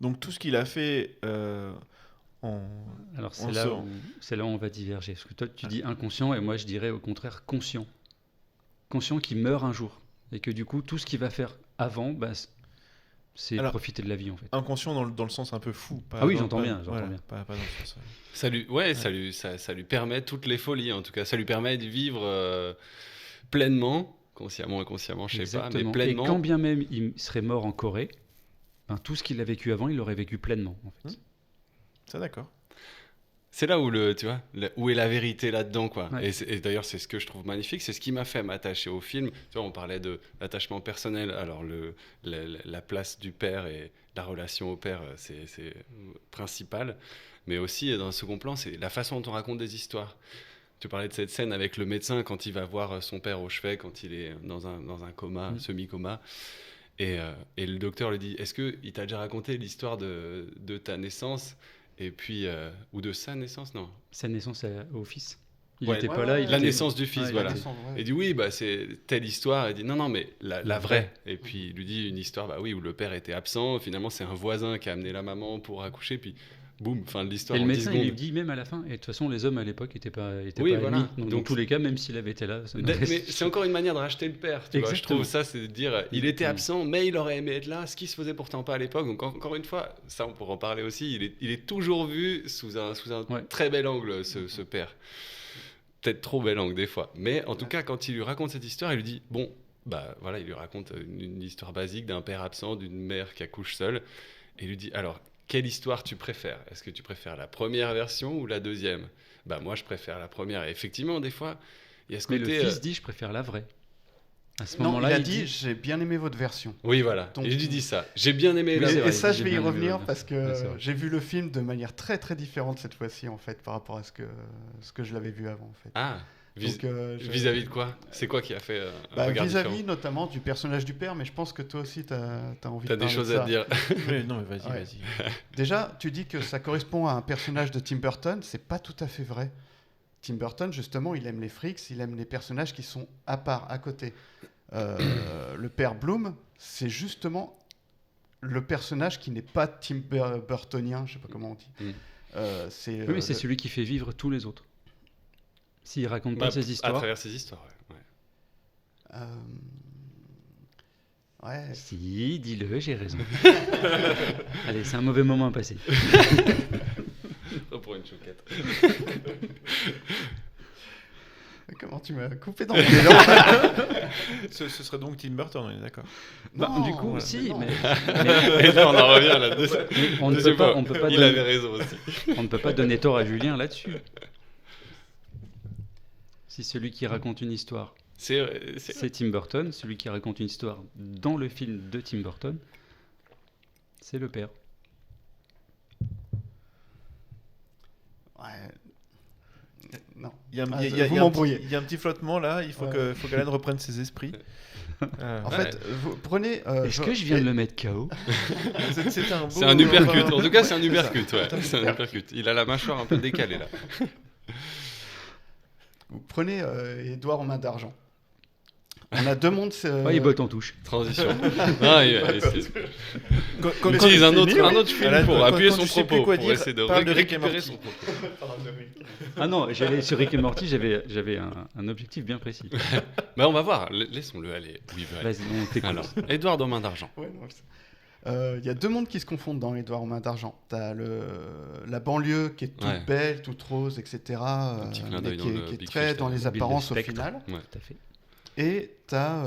donc tout ce qu'il a fait alors c'est là où on va diverger, parce que toi tu dis inconscient et moi je dirais au contraire conscient qu'il meurt un jour et que du coup tout ce qu'il va faire avant c'est profiter de la vie en fait. Inconscient dans le sens un peu fou. J'entends bien. Pas dans le sens. Ça lui permet toutes les folies en tout cas. Ça lui permet de vivre pleinement, consciemment, inconsciemment, je sais pas, mais pleinement. Et quand bien même il serait mort en Corée, tout ce qu'il a vécu avant, il l'aurait vécu pleinement en fait. Ça d'accord. C'est là où où est la vérité là-dedans, quoi. Ouais. Et d'ailleurs, c'est ce que je trouve magnifique. C'est ce qui m'a fait m'attacher au film. Tu vois, on parlait de l'attachement personnel. Alors, la place du père et la relation au père, c'est principal. Mais aussi, dans un second plan, c'est la façon dont on raconte des histoires. Tu parlais de cette scène avec le médecin quand il va voir son père au chevet, quand il est dans un coma, semi-coma. Et le docteur lui dit, est-ce qu'il t'a déjà raconté l'histoire de ta naissance ? Et puis, ou de sa naissance, non. Sa naissance au fils. Il n'était pas là. La naissance du fils, voilà. Il dit oui, c'est telle histoire. Il dit non, mais la vraie. Et puis il lui dit une histoire, où le père était absent. Finalement, c'est un voisin qui a amené la maman pour accoucher. Puis boum, fin de l'histoire. Et le en 10 médecin, il secondes. lui dit même à la fin, et de toute façon, les hommes à l'époque n'étaient pas Oui, pas voilà. ennemis. Donc, dans Donc, tous les cas, même s'il avait été là. ça Mais n'aurait- c'est encore une manière de racheter le père. Tu vois. Je Exactement. trouve ça, c'est de dire, il était absent, mais il aurait aimé être là, ce qui se faisait pourtant pas à l'époque. Donc encore une fois, ça on pourra en parler aussi. Il est toujours vu sous un Ouais. très bel angle, ce père. Peut-être trop bel angle des fois. Mais en tout cas, quand il lui raconte cette histoire, il lui dit, bon, bah voilà, il lui raconte une histoire basique d'un père absent, d'une mère qui accouche seule, et il lui dit, alors, quelle histoire tu préfères ? Est-ce que tu préfères la première version ou la deuxième ? Bah moi, je préfère la première. Et effectivement, des fois, il y a ce Mais côté... le fils dit, je préfère la vraie. À ce Non, moment-là, il a il dit j'ai bien aimé votre version. Oui, voilà. Donc, et il lui dit ça. J'ai bien aimé Oui, la c'est Et vrai, ça, j'ai je vais y bien aimé revenir le- parce que Ouais, c'est vrai. j'ai vu le film de manière très très différente cette fois-ci en fait par rapport à ce que je l'avais vu avant en fait. Ah, Donc, vis-à-vis de quoi ? C'est quoi qui a fait un Bah, regard vis-à-vis différent ? notamment du personnage du père, mais je pense que toi aussi tu as envie T'as de des parler choses de ça. à te dire. Oui, non, mais vas-y, Ouais. vas-y. Déjà, tu dis que ça correspond à un personnage de Tim Burton, c'est pas tout à fait vrai. Tim Burton, justement, il aime les freaks, il aime les personnages qui sont à part, à côté. Le père Bloom, c'est justement le personnage qui n'est pas Tim Burtonien, je sais pas comment on dit. Mm. C'est Oui, mais c'est celui qui fait vivre tous les autres. S'il raconte pas Bah, ses à histoires. travers ses histoires, ouais. Ouais. Si, dis-le, j'ai raison. Allez, c'est un mauvais moment à passer. Oh, pour une chouquette. Comment tu m'as coupé dans mon élan? Ce serait donc Tim Burton, on est d'accord. Bah, Non, du coup, voilà, si, non. mais Et là, on en revient à la deuxième. on ne peut deuxième pas, fois. on peut pas Il donner, avait raison aussi. on ne peut pas donner tort à Julien là-dessus. Si celui qui raconte une histoire, c'est Tim Burton, celui qui raconte une histoire dans le film de Tim Burton, c'est le père. Ouais. Non. Il y a, Ah, il y a- vous il y a un m'embrouillez. petit- il y a un petit flottement là, il faut Ouais. faut qu'Alain reprenne ses esprits. En fait, vous prenez. Est-ce que je viens de le mettre KO? C'est un, beau- C'est un uppercut. En tout cas, c'est un C'est ça. uppercut. Ouais. C'est un uppercut. Il a la mâchoire un peu décalée là. Vous prenez Édouard aux mains d'argent. On a deux mondes. Ouais, il botte en touche. Transition. Non, il Quand utilise un c'est fini, autre film Alain, pour quand appuyer tu son sais plus propos, quoi pour dire, essayer de parle de Rick et récupérer Morty. son propos. Ah non, j'allais sur Rick et Morty, j'avais un objectif bien précis. Mais on va voir. Laissons-le aller où il veut aller. Vas-y, on t'écoute. Alors, Edouard aux mains d'argent. Ouais, non, il y a deux mondes qui se confondent dans Édouard aux mains d'argent. T'as la banlieue qui est toute Ouais. belle, toute rose, etc. petit clin mais d'œil qui dans est, le qui est Big très Fish, dans les Bill apparences au Spectre. final. Ouais. Tout à fait. Et t'as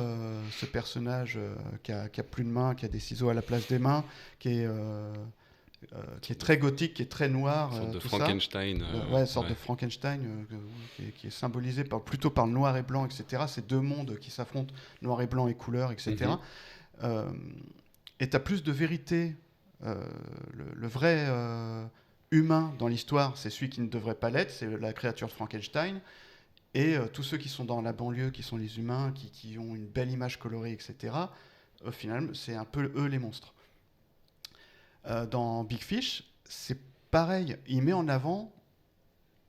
ce personnage qui a plus de mains, qui a des ciseaux à la place des mains, qui est très gothique, qui est très noir. Une sorte de tout ça. Frankenstein. Ouais, sorte de Frankenstein qui est symbolisé plutôt par le noir et blanc, etc. C'est deux mondes qui s'affrontent, noir et blanc et couleur, etc. Et tu as plus de vérité. Le vrai humain dans l'histoire, c'est celui qui ne devrait pas l'être, c'est la créature de Frankenstein. Et tous ceux qui sont dans la banlieue, qui sont les humains, qui ont une belle image colorée, etc., au final, c'est un peu eux les monstres. Dans Big Fish, c'est pareil. Il met en avant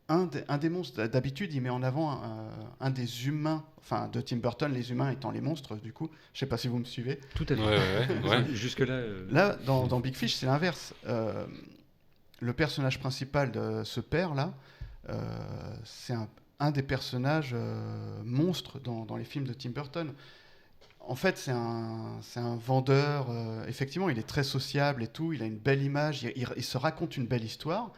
un des monstres. D'habitude, il met en avant un des humains, enfin de Tim Burton, les humains étant les monstres, du coup. Je sais pas si vous me suivez. Tout à fait. Ouais. Jusque-là. Là, dans Big Fish, c'est l'inverse. Le personnage principal de ce père-là, c'est un des personnages monstres dans les films de Tim Burton. En fait, c'est un vendeur. Effectivement, il est très sociable et tout. Il a une belle image. Il se raconte une belle histoire.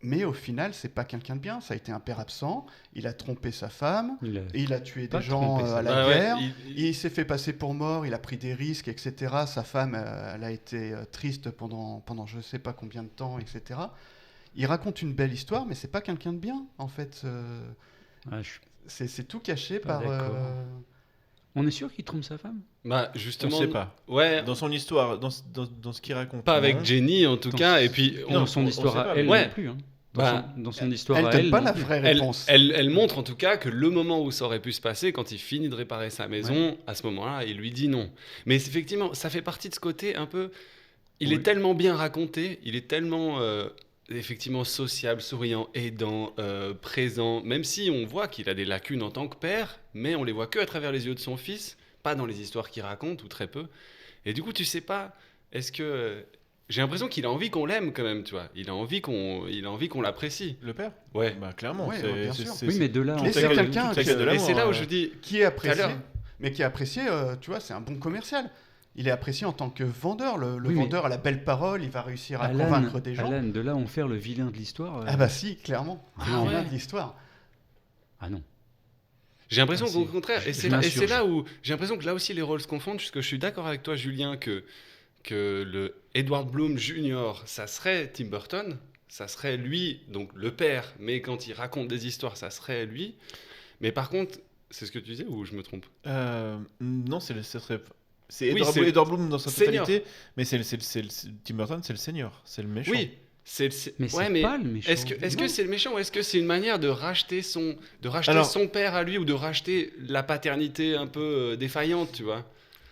Mais au final, c'est pas quelqu'un de bien. Ça a été un père absent. Il a trompé sa femme. Il a tué Pas des gens trompé sa à la femme. Ouais, guerre. il- Il s'est fait passer pour mort. Il a pris des risques, etc. Sa femme, elle a été triste pendant je sais pas combien de temps, etc. Il raconte une belle histoire, mais c'est pas quelqu'un de bien, en fait. Ah, je suis C'est tout caché Pas par. d'accord. On est sûr qu'il trompe sa femme? Bah, On justement. ne sait pas. Ouais. Dans son histoire, dans ce qu'il raconte. Pas non. avec Jenny en tout Dans cas. ce- Et puis, Dans Non, son on histoire sait à pas. elle Ouais. non plus. Hein. Bah, Dans son histoire Elle à donne elle. pas non la plus. vraie elle, réponse. elle montre en tout cas que le moment où ça aurait pu se passer, quand il finit de réparer sa maison, à ce moment-là, il lui dit non. Mais effectivement, ça fait partie de ce côté un peu. Il Oui. est tellement bien raconté, il est tellement effectivement sociable, souriant, aidant, présent, même si on voit qu'il a des lacunes en tant que père, mais on les voit que à travers les yeux de son fils, pas dans les histoires qu'il raconte ou très peu. Et du coup, tu sais pas, est-ce que j'ai l'impression qu'il a envie qu'on l'aime quand même, tu vois. Il a envie qu'on l'apprécie. Le père. Ouais. Bah clairement. Ouais, bien sûr. Oui, mais de là, Mais c'est quelqu'un tout qui- texte de Et l'amour, c'est là où je dis, qui est apprécié, Tout à l'heure. mais qui est apprécié, tu vois, c'est un bon commercial. Il est apprécié en tant que vendeur. Le Oui, mais- vendeur a la belle parole, il va réussir à Alan, convaincre des gens. Alan, de là, on fait le vilain de l'histoire. Ah bah si, clairement. Ah C'est ouais. de l'histoire. Ah non. j'ai l'impression Ah, qu'au si. contraire, Je et c'est m'insurge. là où j'ai l'impression que là aussi les rôles se confondent, puisque je suis d'accord avec toi, Julien, que le Edward Bloom Jr., ça serait Tim Burton, ça serait lui, donc le père, mais quand il raconte des histoires, ça serait lui. Mais par contre, c'est ce que tu disais ou je me trompe? Non, c'est Oui, Edward, c'est- Edward Bloom dans sa Senior. totalité, mais Tim Burton, c'est le senior, c'est le méchant. Oui, Mais c'est ouais, pas le méchant. est-ce que c'est le méchant ou est-ce que c'est une manière de racheter Alors- son père à lui ou de racheter la paternité un peu défaillante, tu vois?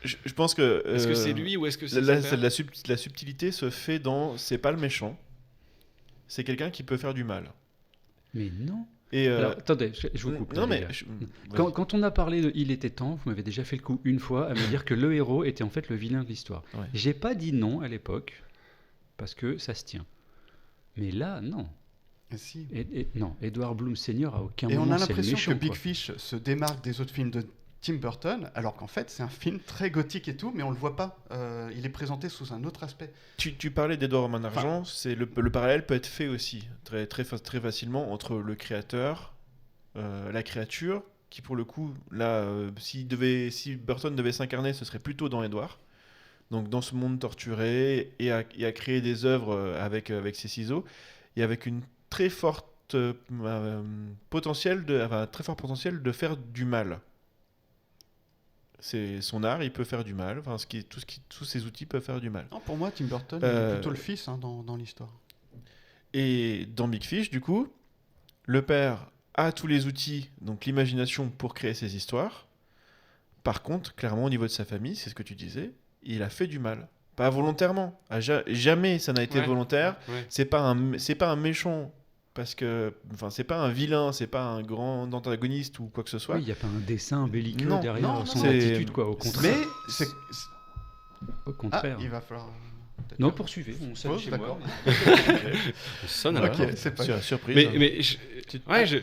Je pense que. Est-ce que c'est lui ou est-ce que c'est la, son père? la subtilité se fait dans. C'est pas le méchant, c'est quelqu'un qui peut faire du mal. Mais non. Et, Alors, attendez, je vous coupe. non, les mais. gars. Vas-y. Quand on a parlé de Il était temps, vous m'avez déjà fait le coup une fois à me dire que le héros était en fait le vilain de l'histoire. Ouais. J'ai pas dit non à l'époque parce que ça se tient. Mais là, non. Ah, si. Non, Edward Bloom Senior à aucun Et moment on a c'est le l'impression méchant. que Big quoi. Fish se démarque des autres films de Tim Burton, alors qu'en fait c'est un film très gothique et tout, mais on le voit pas. Il est présenté sous un autre aspect. Tu parlais d'Edouard Main d'Argent, c'est le parallèle peut être fait aussi très facilement entre le créateur, la créature, qui pour le coup, là, si Burton devait s'incarner, ce serait plutôt dans Edouard. Donc dans ce monde torturé et à créer des œuvres avec ses ciseaux et avec une très forte potentiel très fort potentiel de faire du mal. C'est son art, il peut faire du mal. Enfin, tous ses outils peuvent faire du mal. Non, pour moi, Tim Burton il est plutôt le fils dans l'histoire. Et dans Big Fish, du coup, le père a tous les outils, donc l'imagination pour créer ses histoires. Par contre, clairement, au niveau de sa famille, c'est ce que tu disais, il a fait du mal. Pas volontairement. Jamais ça n'a été Ouais. volontaire. Ouais. C'est pas un méchant. Parce que, enfin, c'est pas un vilain, c'est pas un grand antagoniste ou quoi que ce soit. Oui, il n'y a pas un dessin belliqueux Non, derrière non, son c'est- attitude, quoi. Au contraire. Mais c'est... Au Ah, contraire. il va falloir... Non, poursuivez. On sonne Oh, chez d'accord. moi. On sonne à la Ok, porte. c'est pas... Surprise. Mais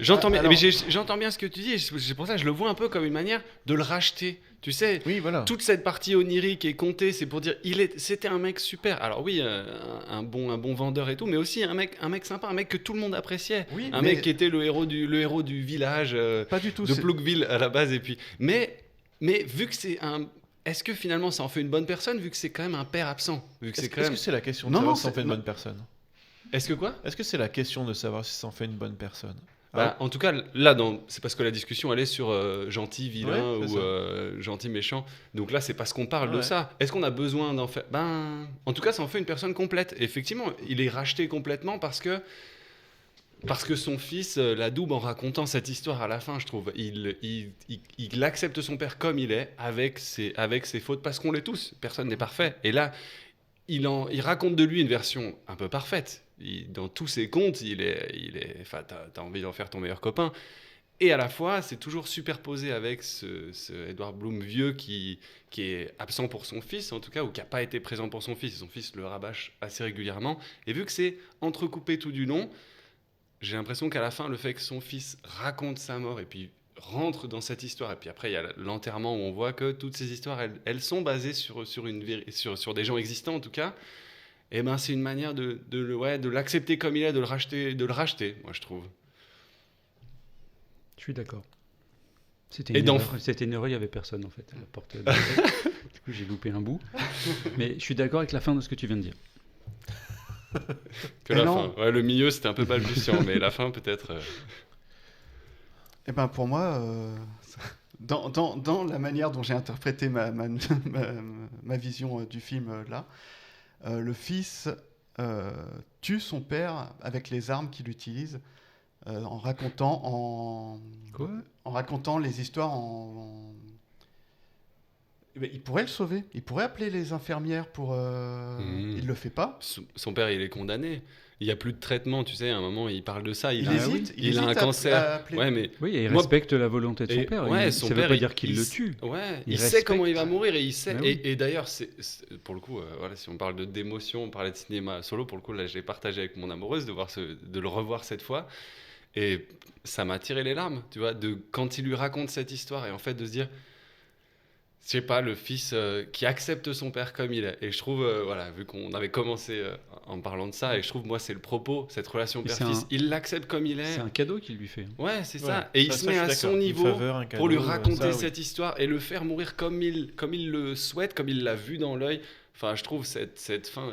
j'entends bien. alors- Mais j'entends bien ce que tu dis. C'est pour ça que je le vois un peu comme une manière de le racheter. Tu sais, Oui, voilà. toute cette partie onirique et comptée, c'est pour dire c'était un mec super. Alors oui, un bon vendeur et tout, mais aussi un mec sympa, un mec que tout le monde appréciait. Oui, Un mais mec qui était le héros du village pas du tout. de c'est- Plouqueville à la base. Et puis, mais vu que c'est un, est-ce que finalement ça en fait une bonne personne vu que c'est quand même un père absent, vu que c'est quand Est-ce même. que c'est la question de Non, savoir non, si ça en c'est- fait une non. bonne personne? Est-ce que quoi? Est-ce que c'est la question de savoir si ça en fait une bonne personne? Bah, en tout cas, là, c'est parce que la discussion elle est sur gentil, vilain Ouais, c'est ou ça. gentil, méchant. Donc là, c'est parce qu'on parle de Ouais. ça. Est-ce qu'on a besoin d'en faire? Ben, en tout cas, ça en fait une personne complète. Et effectivement, il est racheté complètement parce que son fils l'adoube en racontant cette histoire à la fin, je trouve. Il accepte son père comme il est, avec ses fautes, parce qu'on l'est tous. Personne n'est parfait. Et là, il raconte de lui une version un peu parfaite. Dans tous ses contes, enfin, t'as envie d'en faire ton meilleur copain. Et à la fois, c'est toujours superposé avec ce Edward Bloom vieux qui est absent pour son fils, en tout cas, ou qui n'a pas été présent pour son fils. Et son fils le rabâche assez régulièrement. Et vu que c'est entrecoupé tout du long, j'ai l'impression qu'à la fin, le fait que son fils raconte sa mort et puis rentre dans cette histoire, et puis après, il y a l'enterrement où on voit que toutes ces histoires, elles sont basées sur des gens existants, en tout cas. Et ben, c'est une manière de l'accepter comme il est, de le racheter, moi, je trouve. Je suis d'accord. C'était Et une dans- erreur. C'était une erreur, il n'y avait personne en fait à la porte. Du coup, j'ai loupé un bout. Mais je suis d'accord avec la fin de ce que tu viens de dire. Que Mais la non. fin. Ouais, le milieu, c'était un peu balbutiant, mais la fin, peut-être. Eh ben pour moi, dans la manière dont j'ai interprété ma vision du film là, le fils tue son père avec les armes qu'il utilise en racontant Quoi ? en racontant les histoires Il pourrait le sauver. Il pourrait appeler les infirmières pour. Il le fait pas. Son père, il est condamné. Il n'y a plus de traitement, tu sais. À un moment, il parle de ça. Il hésite. Il a un cancer. Ouais, mais oui, et il respecte la volonté de son père. Ouais, ça ne veut pas dire qu'il le tue. Ouais, il sait comment il va mourir et il sait. Et d'ailleurs, pour le coup, voilà, si on parle d'émotion, on parlait de cinéma solo. Pour le coup, là, je l'ai partagé avec mon amoureuse de le revoir cette fois. Et ça m'a tiré les larmes, tu vois, quand il lui raconte cette histoire et en fait de se dire. Je sais pas, le fils qui accepte son père comme il est. Et je trouve, voilà, vu qu'on avait commencé en parlant de ça, et je trouve, moi, c'est le propos, cette relation père-fils. Il l'accepte comme il est. C'est un cadeau qu'il lui fait. Ouais, c'est ça. Et il se met à son niveau pour lui raconter cette histoire et le faire mourir comme il le souhaite, comme il l'a vu dans l'œil. Enfin, je trouve cette fin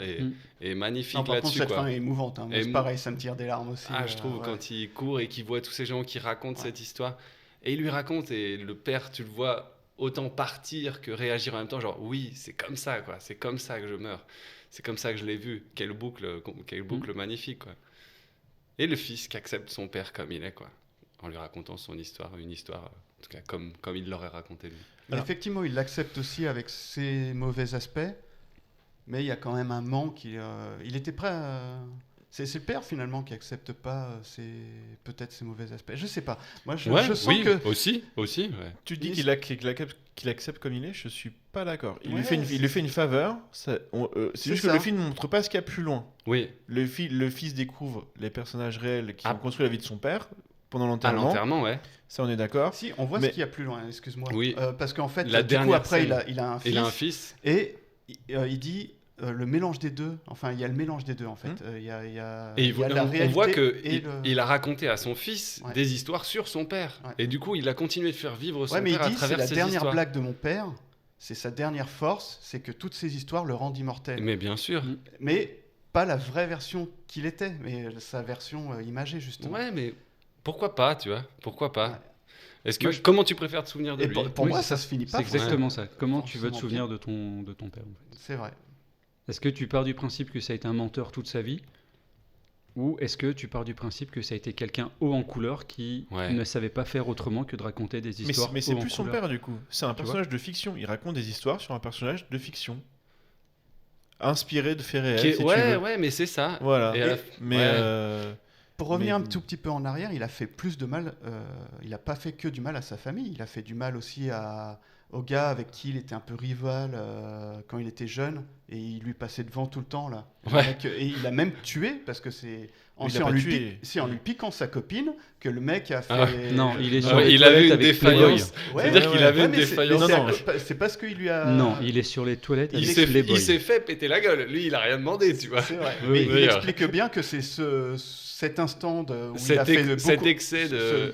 est magnifique là-dessus. Par contre, cette fin est émouvante. Hein. C'est pareil, ça me tire des larmes aussi. Je trouve, quand il court et qu'il voit tous ces gens qui racontent cette histoire. Et il lui raconte, et le père, tu le vois... autant partir que réagir en même temps, genre oui, c'est comme ça, quoi. C'est comme ça que je meurs. C'est comme ça que je l'ai vu. Quelle boucle magnifique, quoi. Et le fils qui accepte son père comme il est, quoi, en lui racontant son histoire, une histoire, en tout cas comme il l'aurait raconté lui. Alors, effectivement, il l'accepte aussi avec ses mauvais aspects, mais il y a quand même un manque. Il était prêt à... C'est le père finalement qui accepte pas peut-être ses mauvais aspects. Je sais pas. Moi, je sens que aussi. Ouais. Tu dis qu'il accepte comme il est. Je suis pas d'accord. Il lui fait une faveur. C'est juste que le film ne montre pas ce qu'il y a plus loin. Oui. Le fils découvre les personnages réels qui ont construit la vie de son père pendant l'enterrement. À l'enterrement, ouais. Ça, on est d'accord. Si, on voit ce qu'il y a plus loin. Excuse-moi. Oui. Parce qu'en fait, du coup, après, il a un fils. Il a un fils. Et il dit. Le mélange des deux, enfin il y a le mélange des deux en fait. On voit qu'il a raconté à son fils des histoires sur son père. Ouais. Et du coup, il a continué de faire vivre son père à travers ses histoires. C'est la dernière blague de mon père, c'est sa dernière force, c'est que toutes ces histoires le rendent immortel. Mais bien sûr. Mais pas la vraie version qu'il était, mais sa version imagée justement. Ouais, mais pourquoi pas, tu vois ? Pourquoi pas ? Ouais. Comment tu préfères te souvenir de lui ? Pour moi, ça se finit pas. C'est exactement ça. Comment tu veux te souvenir de ton père en fait. C'est vrai. Est-ce que tu pars du principe que ça a été un menteur toute sa vie ? Ou est-ce que tu pars du principe que ça a été quelqu'un haut en couleur qui ne savait pas faire autrement que de raconter des histoires mais c'est plus son père du coup. C'est un personnage de fiction. Il raconte des histoires sur un personnage de fiction. Inspiré de faits réels, si tu veux. Ouais, mais c'est ça. Voilà. Pour revenir un tout petit peu en arrière, il a fait plus de mal. Il n'a pas fait que du mal à sa famille. Il a fait du mal aussi au gars avec qui il était un peu rival quand il était jeune, et il lui passait devant tout le temps là. Ouais. Et il a même tué parce que c'est en lui piquant sa copine que le mec a fait. Non, il est sur les il avait une défaillance. C'est-à-dire qu'il avait une défaillance. C'est parce qu'il lui a. Non, il est sur les toilettes. Il s'est fait péter la gueule. Lui, il a rien demandé, tu vois. C'est vrai. Mais il explique bien que c'est cet instant où il a fait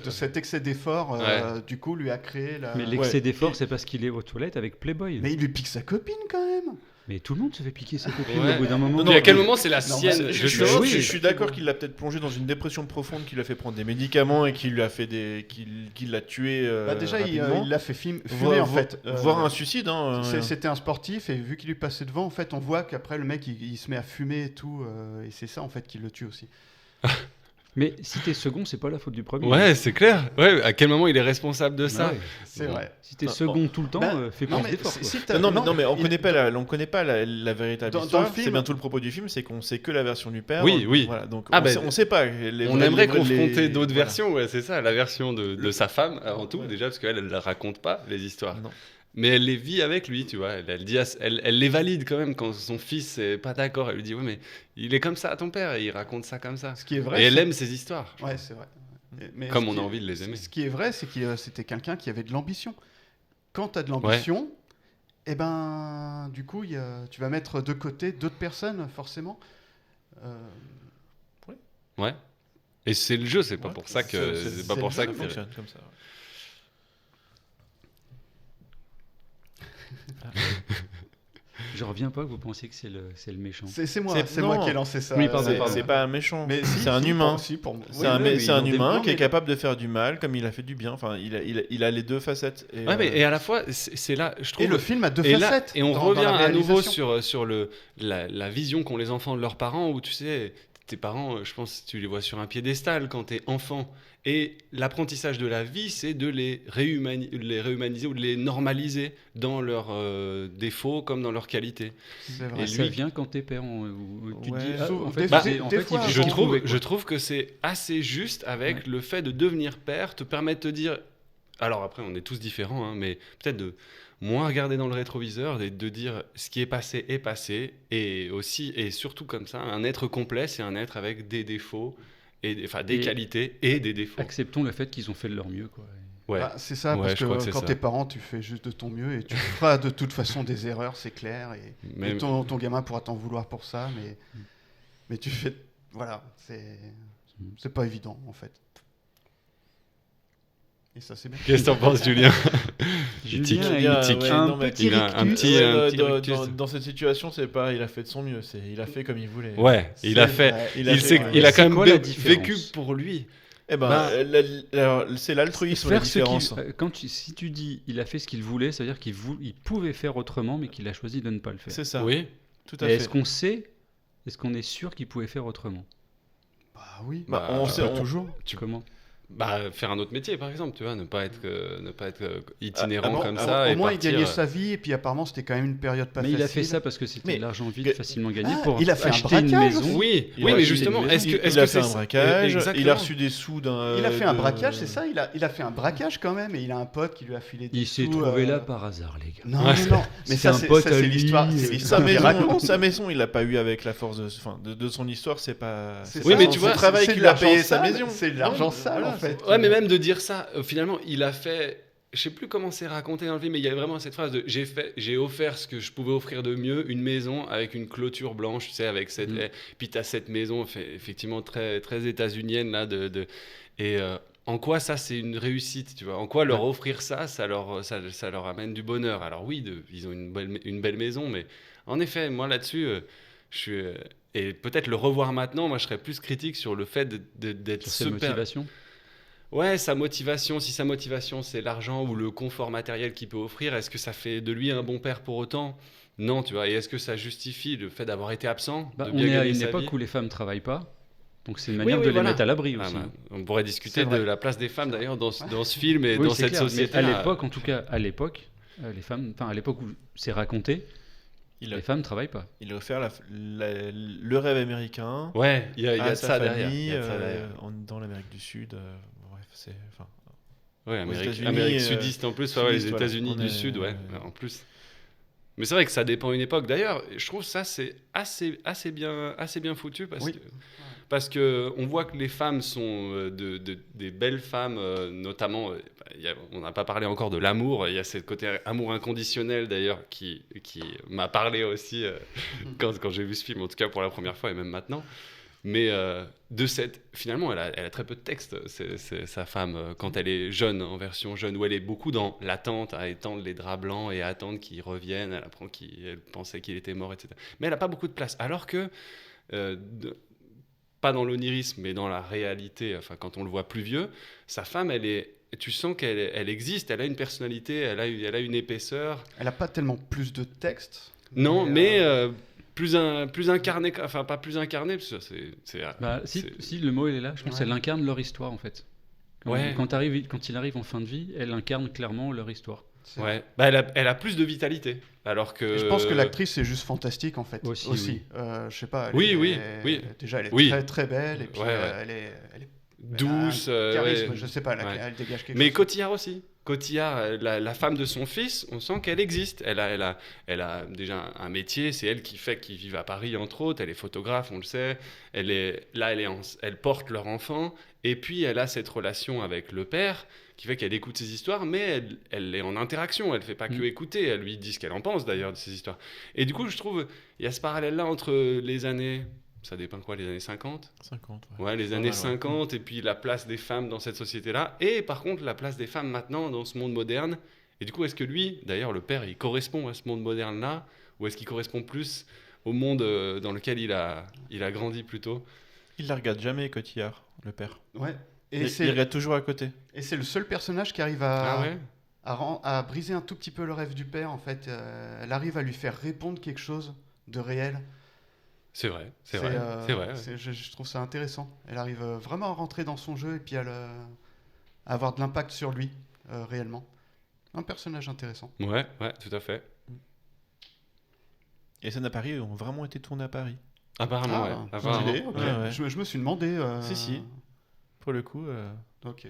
cet excès d'effort, du coup, lui a créé la. Mais l'excès d'effort, c'est parce qu'il est aux toilettes avec Playboy. Mais il lui pique sa copine quand même. Mais tout le monde se fait piquer sa copine au bout d'un moment. À quel moment c'est la sienne ? Je suis d'accord qu'il l'a peut-être plongé dans une dépression profonde, qu'il a fait prendre des médicaments et qu'il lui a fait qu'il l'a tué. Déjà, il l'a fait fumer en fait. Voire un suicide. C'était un sportif et vu qu'il lui passait devant, en fait, on voit qu'après le mec il se met à fumer et tout, et c'est ça en fait qui le tue aussi. Mais si t'es second, c'est pas la faute du premier. Ouais, c'est clair. Ouais, à quel moment il est responsable de ça ? C'est vrai. Si t'es second tout le temps, fais plus d'efforts. Non, mais on connaît pas la véritable histoire. C'est bien tout le propos du film, c'est qu'on sait que la version du père. Oui. Voilà, donc on sait pas. On aimerait confronter d'autres versions. Ouais, c'est ça, la version de sa femme avant tout déjà, parce qu'elle ne raconte pas les histoires. Non. Mais elle les vit avec lui, tu vois. Elle les valide quand même quand son fils n'est pas d'accord. Elle lui dit, ouais, mais il est comme ça, ton père, et il raconte ça comme ça. Ce qui est vrai, et elle aime ses histoires. Ouais, c'est vrai. Mais comme on a envie de les aimer. Ce qui est vrai, c'est que c'était quelqu'un qui avait de l'ambition. Quand tu as de l'ambition, et ben, du coup, tu vas mettre de côté d'autres personnes, forcément. Ouais. Et c'est le jeu, c'est pas pour ça que ça fonctionne comme ça. Je reviens pas que vous pensiez que c'est le méchant. C'est moi qui ai lancé ça. Oui, pardon. C'est pas un méchant, c'est un humain. C'est un humain qui est capable de faire du mal comme il a fait du bien. Enfin, il a les deux facettes. Et à la fois, c'est là, je trouve. Et le film a deux facettes. Et on revient à nouveau sur la vision qu'ont les enfants de leurs parents, où tu sais, tes parents, je pense, tu les vois sur un piédestal quand t'es enfant. Et l'apprentissage de la vie, c'est de les réhumaniser ou de les normaliser dans leurs défauts comme dans leurs qualités. C'est vrai. Et ça vient quand t'es père. Tu te dis, Ouais, en fait, je trouve que c'est assez juste avec le fait de devenir père, te permet de te dire... Alors après, on est tous différents, hein, mais peut-être de moins regarder dans le rétroviseur et de dire ce qui est passé, et aussi, et surtout comme ça, un être complet, c'est un être avec des défauts, des qualités et des défauts. Acceptons le fait qu'ils ont fait de leur mieux, quoi. Ouais. Bah, c'est ça, parce que quand t'es parent, tu fais juste de ton mieux et tu feras de toute façon des erreurs, c'est clair, et ton gamin pourra t'en vouloir pour ça, mais tu fais... Voilà, c'est pas évident, en fait. Et ça, c'est bien. Qu'est-ce que t'en penses, Julien? Dans cette situation, c'est pas il a fait de son mieux, il a fait comme il voulait. Ouais, il a quand même vécu pour lui. Eh ben, c'est l'altruisme, la différence. Si tu dis il a fait ce qu'il voulait, ça veut dire qu'il pouvait faire autrement, mais qu'il a choisi de ne pas le faire. C'est ça. Oui, tout à fait. Est-ce qu'on est sûr qu'il pouvait faire autrement? Bah oui. On sait toujours. Comment? Faire un autre métier, par exemple, tu vois, ne pas être itinérant comme ça. Au moins, il gagnait sa vie, et puis apparemment, c'était quand même une période pas facile. Mais il a fait ça parce que c'était de l'argent vide facilement gagné pour il a fait acheter un braquage une maison. Oui, mais justement, il a fait un braquage, il a reçu des sous d'un... Il a fait un braquage, c'est ça, il a fait un braquage quand même, et il a un pote qui lui a filé des sous. Il s'est trouvé là par hasard, les gars. Non, mais ça, c'est l'histoire. Sa maison, il l'a pas eu avec la force de son histoire, c'est pas... Oui, mais tu vois, le travail qu'il a payé sa maison. C'est de l'argent sale, en fait. Ouais, mais même de dire ça, finalement, il a fait... Je sais plus comment c'est raconté dans le film, mais il y a vraiment cette phrase de j'ai offert ce que je pouvais offrir de mieux, une maison avec une clôture blanche, tu sais, avec cette... Puis t'as cette maison, effectivement, très, très états-unienne, là, et en quoi ça, c'est une réussite, tu vois? En quoi leur offrir ça leur amène du bonheur? Alors oui, ils ont une belle maison, mais en effet, moi, là-dessus, je suis... et peut-être le revoir maintenant, moi, je serais plus critique sur le fait d'être super... motivation. Ouais, sa motivation, si sa motivation c'est l'argent ou le confort matériel qu'il peut offrir, est-ce que ça fait de lui un bon père pour autant? Non, tu vois, et est-ce que ça justifie le fait d'avoir été absent? On est à une époque où les femmes ne travaillent pas, donc c'est une manière de les mettre à l'abri aussi. On pourrait discuter de la place des femmes d'ailleurs dans ce film et dans cette société. Mais à l'époque, en tout cas, les femmes, à l'époque où c'est raconté, les femmes ne travaillent pas. Il a offert le rêve américain. Ouais, il y a sa famille dans l'Amérique du Sud. Amérique sudiste en plus, les États-Unis du Sud, en plus. Mais c'est vrai que ça dépend une époque. D'ailleurs, je trouve ça c'est assez bien foutu parce que on voit que les femmes sont des belles femmes, notamment. On n'a pas parlé encore de l'amour. Il y a ce côté amour inconditionnel d'ailleurs qui m'a parlé aussi quand j'ai vu ce film, en tout cas pour la première fois et même maintenant. Mais finalement, elle a très peu de texte, c'est sa femme, quand elle est jeune, en version jeune, où elle est beaucoup dans l'attente, à étendre les draps blancs et à attendre qu'il revienne. Elle apprend elle pensait qu'il était mort, etc. Mais elle n'a pas beaucoup de place. Alors que, pas dans l'onirisme, mais dans la réalité, quand on le voit plus vieux, sa femme, tu sens qu'elle existe, elle a une personnalité, elle a une épaisseur. Elle n'a pas tellement plus de texte. Non, mais plus incarné, enfin pas plus incarné, parce que si le mot il est là, je pense qu'elle incarne leur histoire en fait. Quand il arrive en fin de vie, elle incarne clairement leur histoire. Ouais. Elle a plus de vitalité, alors que. Et je pense que l'actrice est juste fantastique en fait. Aussi. Oui. Je sais pas. Oui. Déjà, elle est très très belle et puis elle est douce. Charisme, je sais pas, elle dégage quelque chose. Mais Cotillard aussi. Cotillard, la femme de son fils, on sent qu'elle existe. Elle a déjà un métier, c'est elle qui fait qu'ils vivent à Paris, entre autres. Elle est photographe, on le sait. Elle porte leur enfant. Et puis, elle a cette relation avec le père qui fait qu'elle écoute ses histoires, mais elle est en interaction. Elle ne fait pas que écouter. Elle lui dit ce qu'elle en pense, d'ailleurs, de ses histoires. Et du coup, je trouve il y a ce parallèle-là entre les années... Ça dépend quoi, les années 50 ? 50, ouais. Les années 50, et puis la place des femmes dans cette société-là. Et par contre, la place des femmes maintenant dans ce monde moderne. Et du coup, est-ce que lui, d'ailleurs, le père, il correspond à ce monde moderne-là ? Ou est-ce qu'il correspond plus au monde dans lequel il a grandi plutôt ? Il la regarde jamais, Cotillard, le père. Ouais. Il regarde toujours à côté. Et c'est le seul personnage qui arrive à briser un tout petit peu le rêve du père, en fait. Elle arrive à lui faire répondre quelque chose de réel. C'est vrai. Ouais. Je trouve ça intéressant. Elle arrive vraiment à rentrer dans son jeu et puis à avoir de l'impact sur lui, réellement. Un personnage intéressant. Ouais, tout à fait. Et les scènes à Paris ont vraiment été tournées à Paris. Apparemment, ouais. Apparemment. Okay. Ouais. Je me suis demandé... Si. Pour le coup... Ok.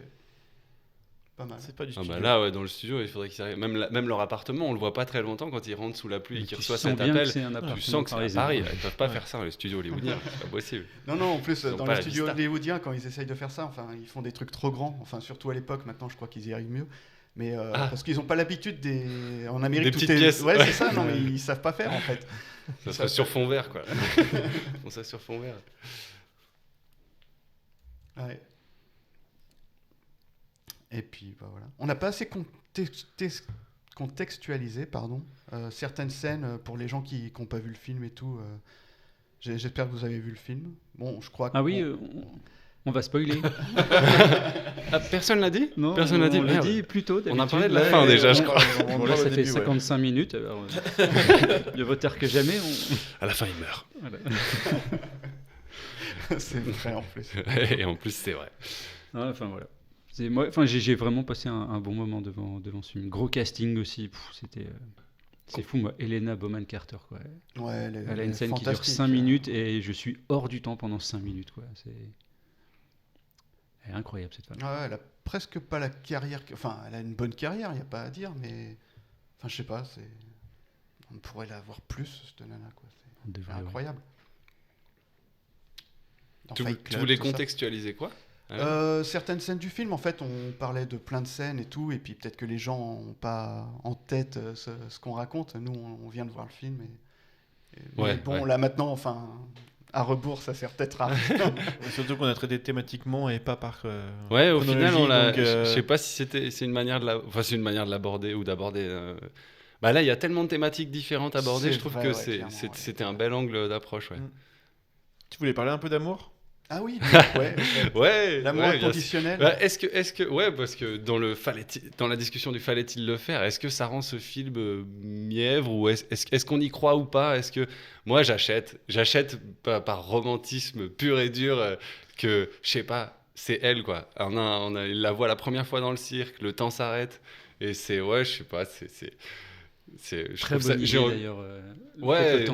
Pas mal. C'est pas du studio. Là, ouais, dans le studio, il faudrait qu'ils arrivent. Même leur appartement, on le voit pas très longtemps quand ils rentrent sous la pluie et qu'ils reçoivent cet appel. Tu sens que c'est à Paris. Ils peuvent pas faire ça dans les studios hollywoodiens. C'est pas possible. Non, en plus, dans les studios hollywoodiens, quand ils essayent de faire ça, enfin, ils font des trucs trop grands. Enfin, surtout à l'époque. Maintenant, je crois qu'ils y arrivent mieux. Mais parce qu'ils n'ont pas l'habitude en Amérique, des petites pièces. Ouais, c'est ça. Non, mais ils savent pas faire en fait. Ça serait sur fond vert, quoi. Ils font ça sur fond vert. Ouais. Et puis, voilà. On n'a pas assez contextualisé certaines scènes pour les gens qui n'ont pas vu le film et tout. J'espère que vous avez vu le film. Bon, je crois que... Ah oui, on va spoiler. Personne l'a dit ? Non, personne l'a dit. On l'a dit plus tôt. On a parlé de la fin déjà, je crois. Là, ça fait 55 minutes. Alors, mieux vaut tard que jamais. À la fin, il meurt. Voilà. C'est vrai en plus. Et en plus, c'est vrai. Enfin, voilà. J'ai vraiment passé un bon moment devant ce film. Gros casting aussi. C'est fou, moi. Helena Bonham Carter, quoi. Ouais, elle a une scène qui dure 5 minutes et je suis hors du temps pendant 5 minutes, quoi. Elle est incroyable, cette femme. Ouais, elle a presque pas la carrière... Enfin, elle a une bonne carrière, il n'y a pas à dire, mais... Enfin, je sais pas, on pourrait la voir plus, cette nana, quoi. C'est incroyable. Tu voulais contextualiser quoi ? Certaines scènes du film, en fait, on parlait de plein de scènes et tout, et puis peut-être que les gens n'ont pas en tête ce qu'on raconte. Nous, on vient de voir le film. Là maintenant, enfin, à rebours, ça sert peut-être à... Surtout qu'on a traité thématiquement et pas par... ouais, au final, je sais pas si c'est une manière de c'est une manière de l'aborder ou d'aborder... Là, il y a tellement de thématiques différentes abordées, je trouve que c'était un bel angle d'approche. Ouais. Tu voulais parler un peu d'amour ? Ah oui, ouais. L'amour inconditionnel. Est-ce que parce que dans la discussion du fallait-il le faire, est-ce que ça rend ce film mièvre ou est-ce qu'on y croit ou pas ? Est-ce que moi j'achète par romantisme pur et dur que je sais pas, c'est elle quoi. Il la voit la première fois dans le cirque, le temps s'arrête et c'est je sais pas, c'est très bonne idée d'ailleurs. Et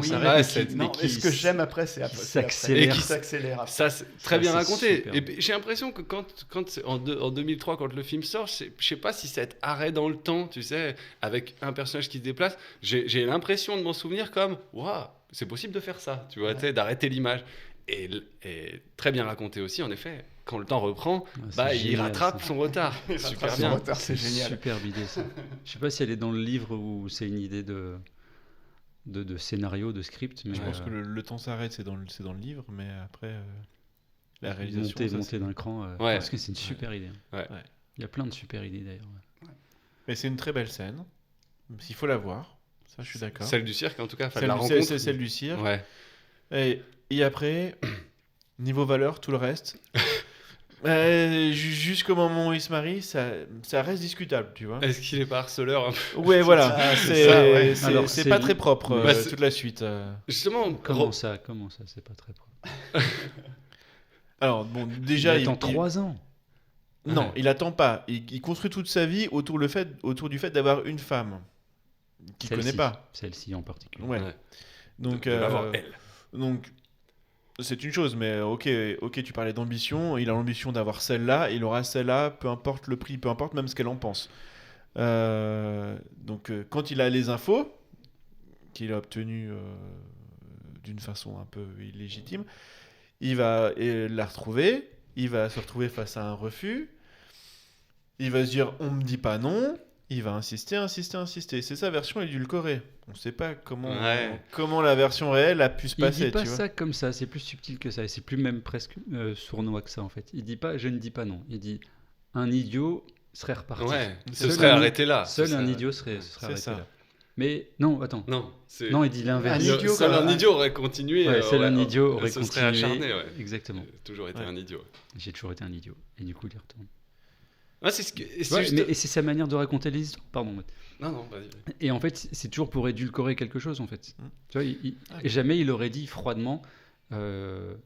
ce que j'aime après, c'est qui s'accélère. Ça, c'est très bien raconté. Et j'ai l'impression que quand en 2003, quand le film sort, je sais pas si cet arrêt dans le temps, tu sais, avec un personnage qui se déplace, j'ai l'impression de m'en souvenir comme waouh, c'est possible de faire ça, tu vois, d'arrêter l'image. Et très bien raconté aussi, en effet. Quand le temps reprend, il rattrape son retard. Super bien. C'est génial. Superbe idée, ça. Je sais pas si elle est dans le livre ou c'est une idée de scénario, de script. Mais je pense que le temps s'arrête, c'est dans le livre, mais après, la réalisation... Monter d'un cran, parce que c'est une super idée. Ouais. Il y a plein de super idées, d'ailleurs. Ouais. Mais c'est une très belle scène. Il faut la voir. Ça, je suis d'accord. Celle du cirque, en tout cas. C'est celle du cirque. Ouais. Et après, niveau valeur, tout le reste... jusqu'au moment où il se marie, ça reste discutable, tu vois. Est-ce qu'il est pas harceleur un peu ? Ouais, voilà. C'est pas très propre, toute la suite. Justement, comment ça, c'est pas très propre. Alors, bon, déjà... Il attend 3 ans. Non, il attend pas. Il construit toute sa vie autour du fait d'avoir une femme qu'il connaît pas. Celle-ci en particulier. Ouais. Donc, l'avoir elle. Donc... C'est une chose, mais ok, tu parlais d'ambition. Il a l'ambition d'avoir celle-là, il aura celle-là, peu importe le prix, peu importe même ce qu'elle en pense. Donc, quand il a les infos qu'il a obtenues d'une façon un peu illégitime, il va la retrouver. Il va se retrouver face à un refus. Il va se dire, on me dit pas non. Il va insister. C'est sa version édulcorée. On ne sait pas comment la version réelle a pu se passer. Il dit pas ça comme ça, c'est plus subtil que ça. Et c'est plus même presque sournois que ça, en fait. Il dit pas « je ne dis pas non ». Il dit « un idiot serait reparti ». Ouais, ce serait arrêté là. Seul un idiot serait arrêté là. Mais non, attends. Non, il dit l'inverse. Seul un idiot aurait continué. Seul un idiot aurait continué. Se serait acharné, Exactement. J'ai toujours été un idiot. J'ai toujours été un idiot. Et du coup, il y retourne. Ouais, c'est ce que. Et c'est sa manière de raconter les histoires. Pardon. Non, vas-y. Et en fait, c'est toujours pour édulcorer quelque chose, en fait. Tu vois, et jamais il aurait dit froidement, un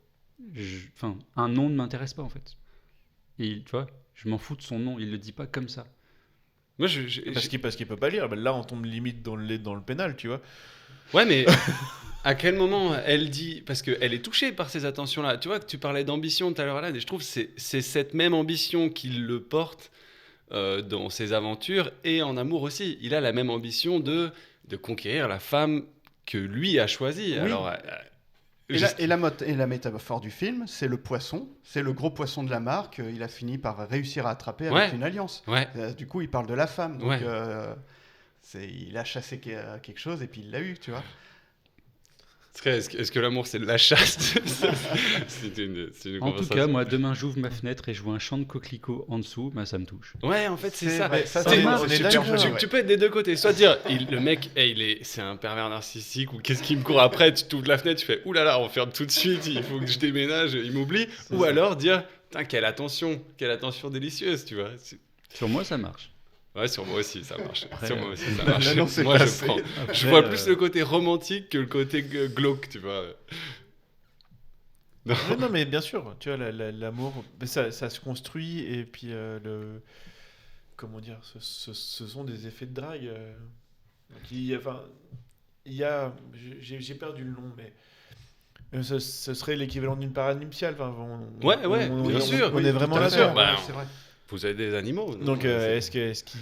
nom ne m'intéresse pas, en fait. Et tu vois, je m'en fous de son nom. Il le dit pas comme ça. Moi, parce qu'il peut pas lire. Ben là, on tombe limite dans le pénal, tu vois. Ouais, mais à quel moment elle dit, parce qu'elle est touchée par ces attentions-là. Tu vois que tu parlais d'ambition tout à l'heure là, et je trouve que c'est cette même ambition qui le porte dans ses aventures et en amour aussi. Il a la même ambition de conquérir la femme que lui a choisie. Oui. Alors, et la métaphore du film, c'est le poisson, c'est le gros poisson de la mare qu'il a fini par réussir à attraper avec une alliance. Ouais. Du coup, il parle de la femme. Donc, ouais. Il a chassé quelque chose et puis il l'a eu, tu vois. Est-ce que l'amour, c'est de la chasse? C'est une en tout cas, moi, demain, j'ouvre ma fenêtre et je vois un champ de coquelicots en dessous, ça me touche. Ouais, en fait, c'est ça. Tu peux être des deux côtés. Soit dire, le mec, c'est un pervers narcissique ou qu'est-ce qui me court après? Tu t'ouvres la fenêtre, tu fais, oulala, on ferme tout de suite, il faut que je déménage, il m'oublie. Ou alors dire, quelle attention délicieuse, tu vois. Sur moi, ça marche. Ouais, sur moi aussi, ça marche. Après, sur moi aussi, ça marche. Non, moi, je prends. Je vois plus le côté romantique que le côté glauque, tu vois. Non, mais bien sûr, tu vois, l'amour, ça se construit, et puis comment dire, ce sont des effets de drague. J'ai perdu le nom, mais ce serait l'équivalent d'une parade nuptiale. Bien sûr. On est vraiment là-dedans. C'est vrai. Vous avez des animaux. Donc, est-ce qu'il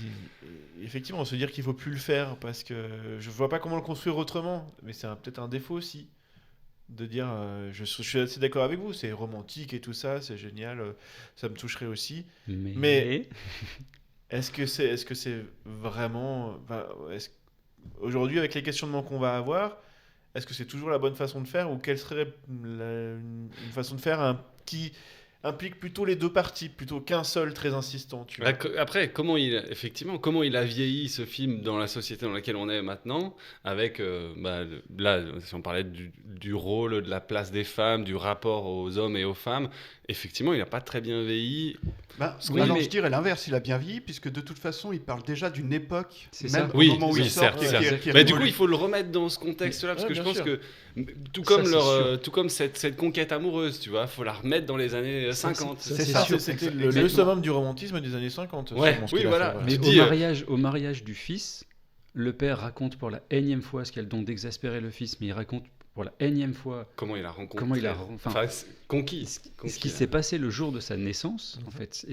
effectivement, se dire qu'il faut plus le faire parce que je vois pas comment le construire autrement, mais c'est peut-être un défaut aussi de dire je suis assez d'accord avec vous, c'est romantique et tout ça, c'est génial, ça me toucherait aussi. Mais est-ce que c'est vraiment aujourd'hui avec les questionnements qu'on va avoir, est-ce que c'est toujours la bonne façon de faire ou quelle serait une façon de faire qui implique plutôt les deux parties, plutôt qu'un seul très insistant. Tu vois. Après, comment il a vieilli ce film dans la société dans laquelle on est maintenant, avec, là, si on parlait du rôle, de la place des femmes, du rapport aux hommes et aux femmes, effectivement, il n'a pas très bien vieilli. Je dirais l'inverse, il a bien vieilli, puisque de toute façon, il parle déjà d'une époque, même au moment où il sort. Mais du coup, il faut le remettre dans ce contexte-là, parce que je pense que, tout comme cette conquête amoureuse, tu vois, il faut la remettre dans les années 50. C'était le summum du romantisme des années 50. Ouais, oui, voilà. Mais au mariage du fils, le père raconte pour la énième fois ce qu'il a le don d'exaspérer le fils, mais il raconte pour la énième fois comment il a rencontré, conquis ce qui s'est passé le jour de sa naissance, en fait.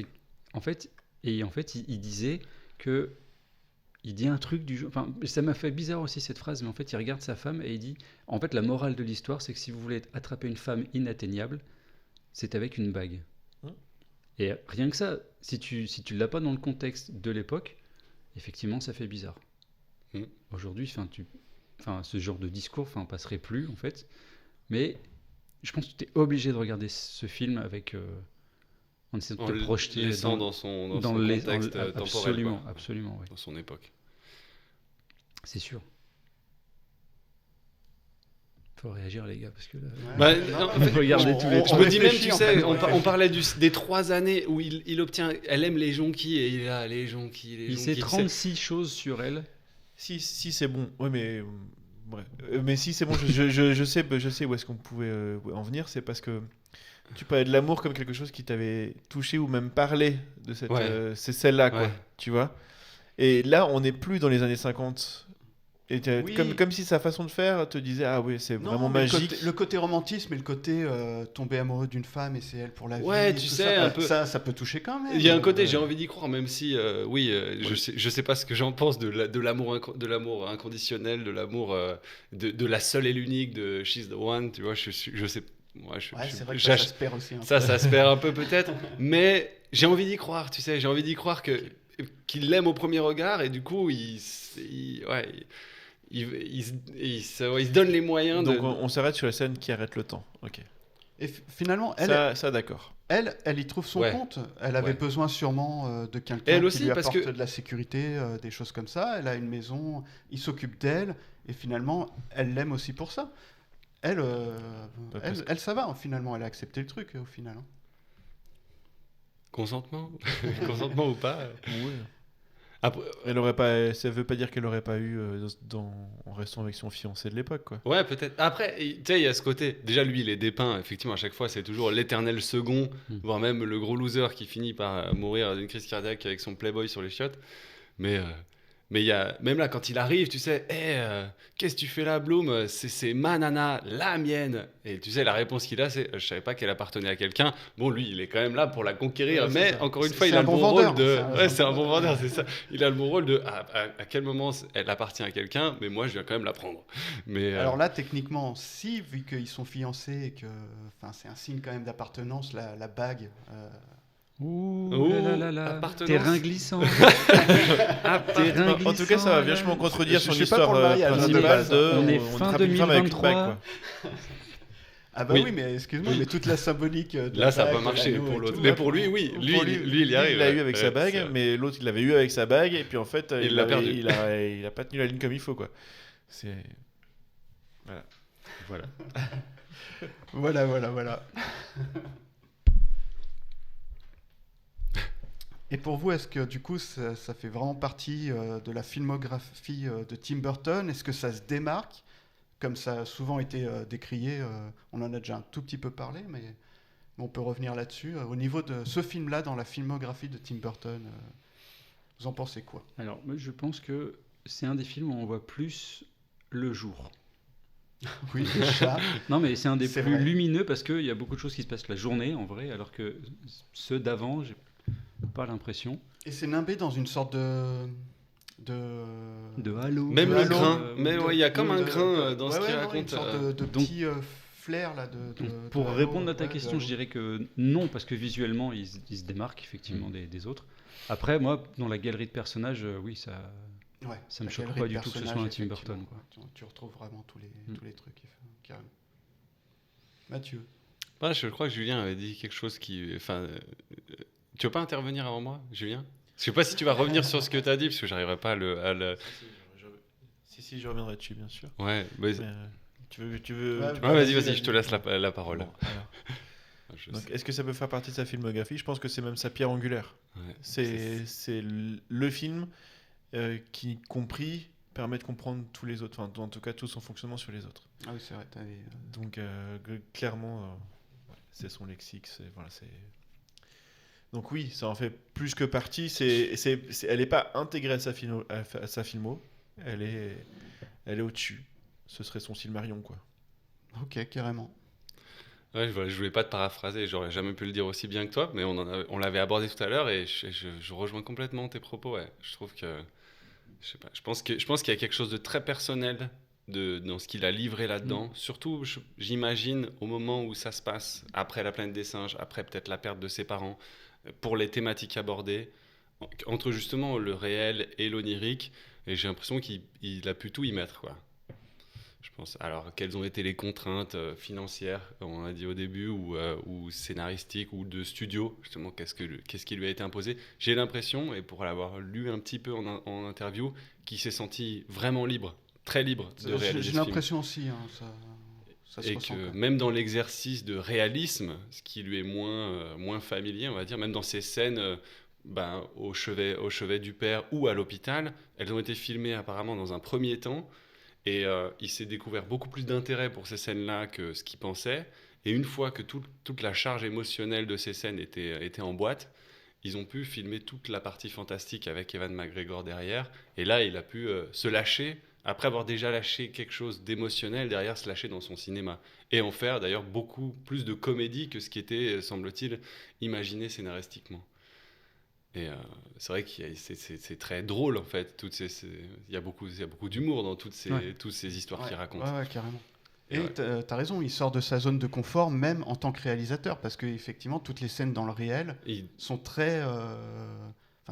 Et en fait, il disait que il dit un truc du genre, ça m'a fait bizarre aussi cette phrase, mais en fait, il regarde sa femme et il dit, en fait, la morale de l'histoire, c'est que si vous voulez attraper une femme inatteignable, c'est avec une bague. Et rien que ça, si tu l'as pas dans le contexte de l'époque, effectivement, ça fait bizarre. Aujourd'hui, ce genre de discours passerait plus, en fait. Mais je pense que tu es obligé de regarder ce film avec... en essayant de te projeter dans son contexte temporel. Absolument, ouais. Dans son époque. C'est sûr. Faut réagir, les gars, parce que regardez tous les. Je me dis même, tu sais, on parlait des 3 années où il obtient. Elle aime les jonquilles et il a les jonquilles. Il sait 36 choses sur elle. Si c'est bon. Ouais, mais bref. Mais si c'est bon, je sais où est-ce qu'on pouvait en venir. C'est parce que tu parlais de l'amour comme quelque chose qui t'avait touché ou même parlé de cette. C'est celle-là, quoi. Tu vois. Et là, on n'est plus dans les années 50. Et comme si sa façon de faire te disait c'est vraiment magique. Le côté romantisme et le côté tomber amoureux d'une femme et c'est elle pour la vie. Ouais, tu sais, un peu... ça peut toucher quand même. Il y a un côté, j'ai envie d'y croire, même si je sais pas ce que j'en pense de l'amour inconditionnel, de l'amour de la seule et l'unique de She's the One. Tu vois, je sais. C'est vrai que ça se perd aussi. Ça se perd un peu peut-être, mais j'ai envie d'y croire. Tu sais, j'ai envie d'y croire qu'il l'aime au premier regard et du coup il se donne les moyens. Donc on s'arrête sur la scène qui arrête le temps. Ok. Et finalement, ça d'accord. Elle y trouve son compte. Elle avait besoin sûrement de quelqu'un qui lui apporte de la sécurité, des choses comme ça. Elle a une maison, il s'occupe d'elle, et finalement, elle l'aime aussi pour ça. Elle, ça va, finalement. Elle a accepté le truc, au final. Consentement Consentement ou pas Oui. Après, Elle aurait pas, ça veut pas dire qu'elle aurait pas eu en restant avec son fiancé de l'époque, quoi. ouais, peut-être. Après, tu sais, il y a ce côté. Déjà, lui, il est dépeint. Effectivement, à chaque fois, c'est toujours l'éternel second, voire même le gros loser qui finit par mourir d'une crise cardiaque avec son Playboy sur les chiottes. Mais il y a, même là, quand il arrive, tu sais, qu'est-ce que tu fais là, Bloom? C'est ma nana, la mienne. Et tu sais, la réponse qu'il a, c'est je savais pas qu'elle appartenait à quelqu'un. Bon, lui, il est quand même là pour la conquérir, Ouais, mais ça. encore une fois, il C'est a un le bon bon vendeur. rôle de. C'est C'est un bon vendeur, c'est ça. Il a le bon rôle de à quel moment elle appartient à quelqu'un, mais moi, je viens quand même la prendre. Mais, Alors là, techniquement, si, vu qu'ils sont fiancés et que c'est un signe quand même d'appartenance, la bague. Ouh, Ouh, là. appartenance. Terrain glissant. En tout cas, ça va vachement contredire Je son suis pas histoire pour le mariage, principale hein, de. on est on fin attrape une femme avec une 2023. bague, quoi. Ah bah Oui. oui, mais excuse-moi, mais toute la symbolique. De Là, la ça n'a bague, pas marché l'anneau pour et l'autre. tout. Mais pour lui, oui. Lui, Pour il y arrive. Il l'a ouais. eu avec sa Ouais, bague, c'est- mais l'autre, il l'avait eu avec sa bague, et puis en fait, Il l'a perdu. il a pas tenu la ligne comme il faut, quoi. C'est. Voilà. Voilà. Et pour vous, est-ce que du coup, ça fait vraiment partie de la filmographie de Tim Burton? Est-ce que ça se démarque, comme ça a souvent été décrié? On en a déjà un tout petit peu parlé, mais on peut revenir là-dessus. Au niveau de ce film-là, dans la filmographie de Tim Burton, vous en pensez quoi? Alors, moi, je pense que c'est un des films où on voit plus le jour. Oui, déjà. Non, mais c'est un des C'est plus vrai. lumineux parce qu'il y a beaucoup de choses qui se passent la journée, en vrai, alors que ceux d'avant, j'ai pas l'impression. Et c'est nimbé dans une sorte de De halo. Même De le halo, grain. de- Mais ouais, il y a comme un de- grain dans ce ouais, qu'il ouais, raconte. une sorte de donc- petit flair là Pour de répondre halo, à ta ouais, de question, halo. je dirais que non, parce que visuellement, il se démarque effectivement des autres. Après, moi, dans la galerie de personnages, oui, ça Ouais, ça me la choque galerie pas de du tout que ce soit personnages, un Tim Burton, effectivement. quoi. Tu retrouves vraiment tous Mm. les trucs qu'il fait, carrément. Mathieu. Ouais, je crois que Julien avait dit quelque chose qui. Enfin, tu veux pas intervenir avant moi, Julien? Je sais pas si tu vas revenir sur ce que tu as dit, parce que j'arriverai pas à le. Si, je reviendrai dessus, bien sûr. Ouais, mais- Mais, tu veux. Ouais, tu bah, veux- vas-y, je te laisse la parole. Bon, alors. Je Donc, sais. est-ce que ça peut faire partie de sa filmographie? Je pense que c'est même sa pierre angulaire. Ouais. C'est le film qui, compris, permet de comprendre tous les autres. Enfin, en tout cas, tout son fonctionnement sur les autres. Ah oui, c'est vrai, t'avais. Donc, clairement, ouais, c'est son lexique. Voilà, donc oui, ça en fait plus que partie. Elle n'est pas intégrée à sa filmo. Elle est au-dessus. Ce serait son Silmarillion, quoi. Ok, carrément. Ouais, je voulais pas te paraphraser, j'aurais jamais pu le dire aussi bien que toi, mais on l'avait abordé tout à l'heure et je rejoins complètement tes propos. Ouais. Je trouve que, je sais pas, je pense qu'il y a quelque chose de très personnel dans ce qu'il a livré là-dedans. Surtout, j'imagine, au moment où ça se passe, après la planète des singes, après peut-être la perte de ses parents, pour les thématiques abordées, entre justement le réel et l'onirique, et j'ai l'impression qu'il a pu tout y mettre, quoi. Je pense. Alors, quelles ont été les contraintes financières, comme on a dit au début, ou scénaristiques, ou de studio, justement, qu'est-ce qui lui a été imposé? J'ai l'impression, et pour l'avoir lu un petit peu en interview, qu'il s'est senti vraiment libre, très libre de réaliser J'ai ce film. l'impression aussi, hein, ça se Et ressent. que quoi. même dans l'exercice de réalisme, ce qui lui est moins familier, on va dire, même dans ces scènes au chevet du père ou à l'hôpital, elles ont été filmées apparemment dans un premier temps. Et il s'est découvert beaucoup plus d'intérêt pour ces scènes-là que ce qu'il pensait. Et une fois que toute la charge émotionnelle de ces scènes était en boîte, ils ont pu filmer toute la partie fantastique avec Ewan McGregor derrière. Et là, il a pu se lâcher, après avoir déjà lâché quelque chose d'émotionnel, derrière se lâcher dans son cinéma. Et en faire d'ailleurs beaucoup plus de comédie que ce qui était, semble-t-il, imaginé scénaristiquement. Et c'est vrai que c'est très drôle en fait. Il y a beaucoup d'humour dans toutes ces histoires qu'il raconte. Ouais, carrément. Et Et ouais. t'as raison, il sort de sa zone de confort même en tant que réalisateur, parce qu'effectivement, toutes les scènes dans le réel sont très...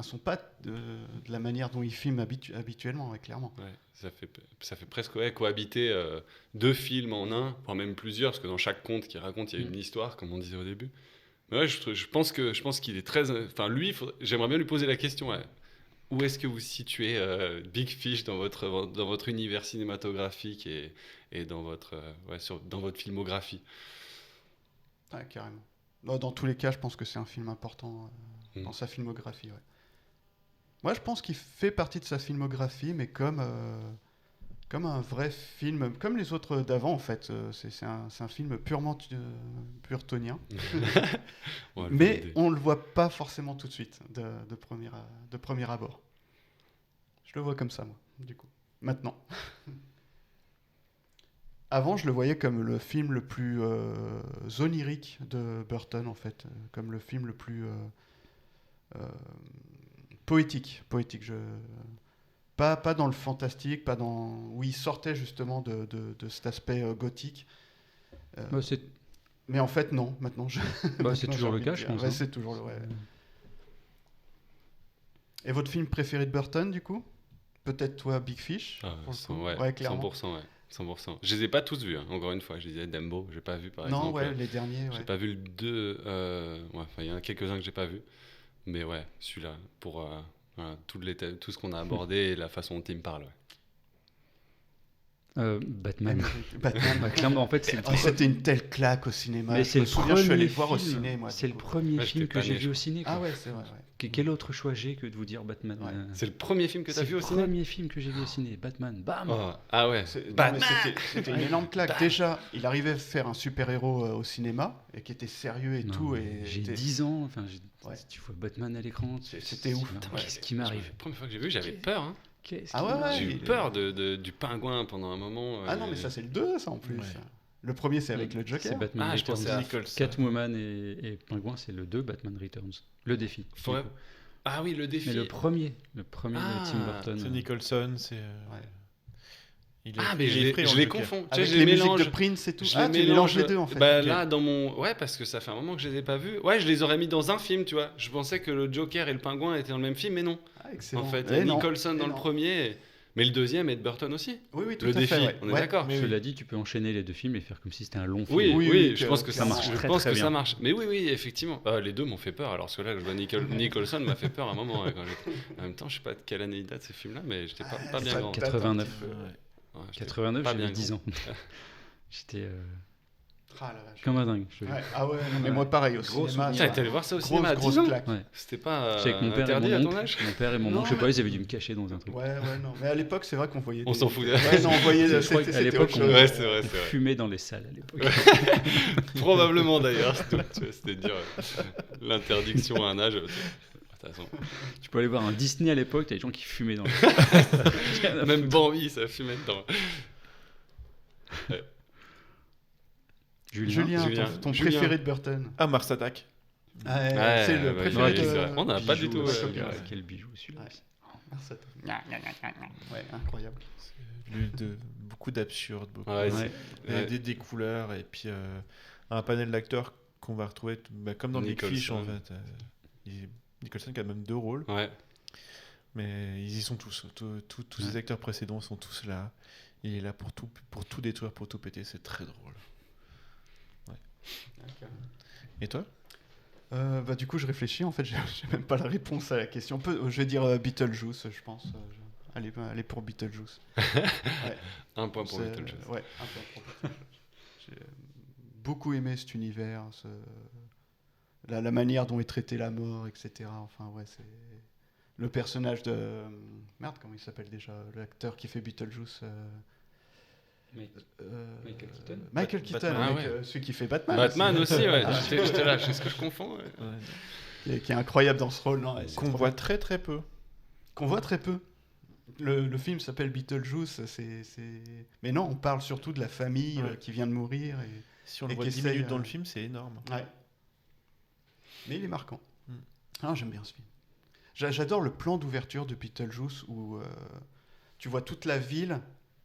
sont pas de la manière dont il filme habituellement, ouais, clairement. Ouais, ça fait presque cohabiter deux films en un, voire même plusieurs, parce que dans chaque conte qu'il raconte, il y a une histoire, comme on disait au début. Mais ouais, je pense qu'il est très... Enfin, lui, j'aimerais bien lui poser la question. Ouais. Où est-ce que vous situez Big Fish dans votre univers cinématographique et dans votre filmographie? Ouais, carrément. Dans tous les cas, je pense que c'est un film important dans sa filmographie. Ouais. Moi, je pense qu'il fait partie de sa filmographie, mais comme un vrai film, comme les autres d'avant, en fait. C'est un film purement burtonien. Mais on ne le voit pas forcément tout de suite, de premier abord. Je le vois comme ça, moi, du coup. Maintenant. Avant, je le voyais comme le film le plus onirique de Burton, en fait. Comme le film le plus poétique. Pas dans le fantastique, pas dans... où il sortait justement de cet aspect gothique. Mais en fait, non. Maintenant, c'est toujours le cas, je pense. Ouais, c'est toujours le... Ouais. Et votre film préféré de Burton, du coup ? Peut-être toi, Big Fish ? Ouais, clairement. 100%, ouais. 100%. Je les ai pas tous vus, hein. Encore une fois. Je disais Dumbo, j'ai pas vu par exemple. Non, ouais, les derniers. J'ai pas vu le 2. Il y en a quelques-uns que j'ai pas vu. Mais ouais, celui-là, pour tout ce qu'on a abordé et la façon dont il me parle. Ouais. Batman. Clairement, en fait, c'était une telle claque au cinéma. Mais je suis allé le voir au ciné, moi. C'est le premier film que j'ai vu au ciné. Ah ouais, c'est vrai. Ouais. Quel autre choix j'ai que de vous dire Batman C'est le premier film que tu as vu au ciné ? C'est le premier film que j'ai vu au ciné, Batman. Bam. Ah ouais. C'était une énorme claque. Déjà, il arrivait à faire un super-héros au cinéma et qui était sérieux et tout. J'ai 10 ans. Enfin, tu vois Batman à l'écran. C'était ouf. Qu'est-ce qui m'arrive ? La première fois que j'ai vu, j'avais peur. Hein. J'ai eu peur du pingouin pendant un moment. Ah non, mais ça, c'est le 2, ça, en plus. Ouais. Le premier, c'est avec le Joker. C'est Batman Returns. Catwoman et Pingouin, c'est le 2, Batman Returns. Le défi. Ah oui, le défi. Mais le premier de Tim Burton. C'est Nicholson, c'est... mais je les confonds. Avec les musiques de Prince et tout. Tu mélanges les deux, en fait. Là, dans mon... Ouais, parce que ça fait un moment que je les ai pas vus. Ouais, je les aurais mis dans un film, tu vois. Je pensais que le Joker et le Pingouin étaient dans le même film, mais non. Excellent. En fait, Nicholson dans le premier... Mais le deuxième est de Burton aussi. Oui, tout le à défi, fait. on est d'accord. Cela dit, tu peux enchaîner les deux films et faire comme si c'était un long film. Oui, je pense que ça marche. Je pense que ça marche. Mais oui, effectivement. Les deux m'ont fait peur. Alors que là, je vois Nicholson m'a fait peur à un moment. En même temps, je sais pas de quelle année il date ce film-là, mais j'étais pas bien grand. 89. 89, j'avais 10 ans. J'étais comme un dingue. Ah ouais, mais moi pareil au cinéma. T'es allé voir ça au cinéma à 10 ans ? C'était pas interdit à ton âge ? Mon père et mon oncle, je sais pas, ils avaient dû me cacher dans un truc. Ouais, non. Mais à l'époque, c'est vrai qu'on voyait. On s'en foutait. Ouais, non, on voyait. À l'époque, on fumait dans les salles à l'époque. Probablement d'ailleurs. C'était dire l'interdiction à un âge. Tu peux aller voir un Disney à l'époque, t'as des gens qui fumaient dans les salles. Même Bambi, ça fumait dedans. Julien, ton préféré de Burton ? Mars Attack. C'est le préféré de... On n'a pas du tout... Quel bijou celui-là. Mars Attack. Ouais, incroyable. Beaucoup d'absurde, des couleurs, et puis un panel d'acteurs qu'on va retrouver comme dans Big Fish, en fait. Nicholson qui a même 2 rôles. Ouais. Mais ils y sont tous. Tous ces acteurs précédents sont tous là. Il est là pour tout détruire, pour tout péter. C'est très drôle. Ouais. Et toi ? Du coup, je réfléchis. En fait, j'ai même pas la réponse à la question. Je vais dire Beetlejuice, je pense. Allez pour Beetlejuice. Un point pour Beetlejuice. Ouais, un point pour Beetlejuice. J'ai beaucoup aimé cet univers, la manière dont est traitée la mort, etc. Enfin, ouais, c'est le personnage de... Merde, comment il s'appelle déjà ? L'acteur qui fait Beetlejuice. Michael Keaton. Michael Keaton, celui qui fait Batman. Batman aussi, ouais. J'étais là, est-ce que je confonds ? Qui est incroyable dans ce rôle. Non, qu'on voit très très peu. Qu'on voit très peu. Le film s'appelle Beetlejuice, mais non, on parle surtout de la famille qui vient de mourir. Si on le voit 10 minutes dans le film, c'est énorme. Ouais. Mais il est marquant. J'aime bien ce film. J'adore le plan d'ouverture de Beetlejuice où tu vois toute la ville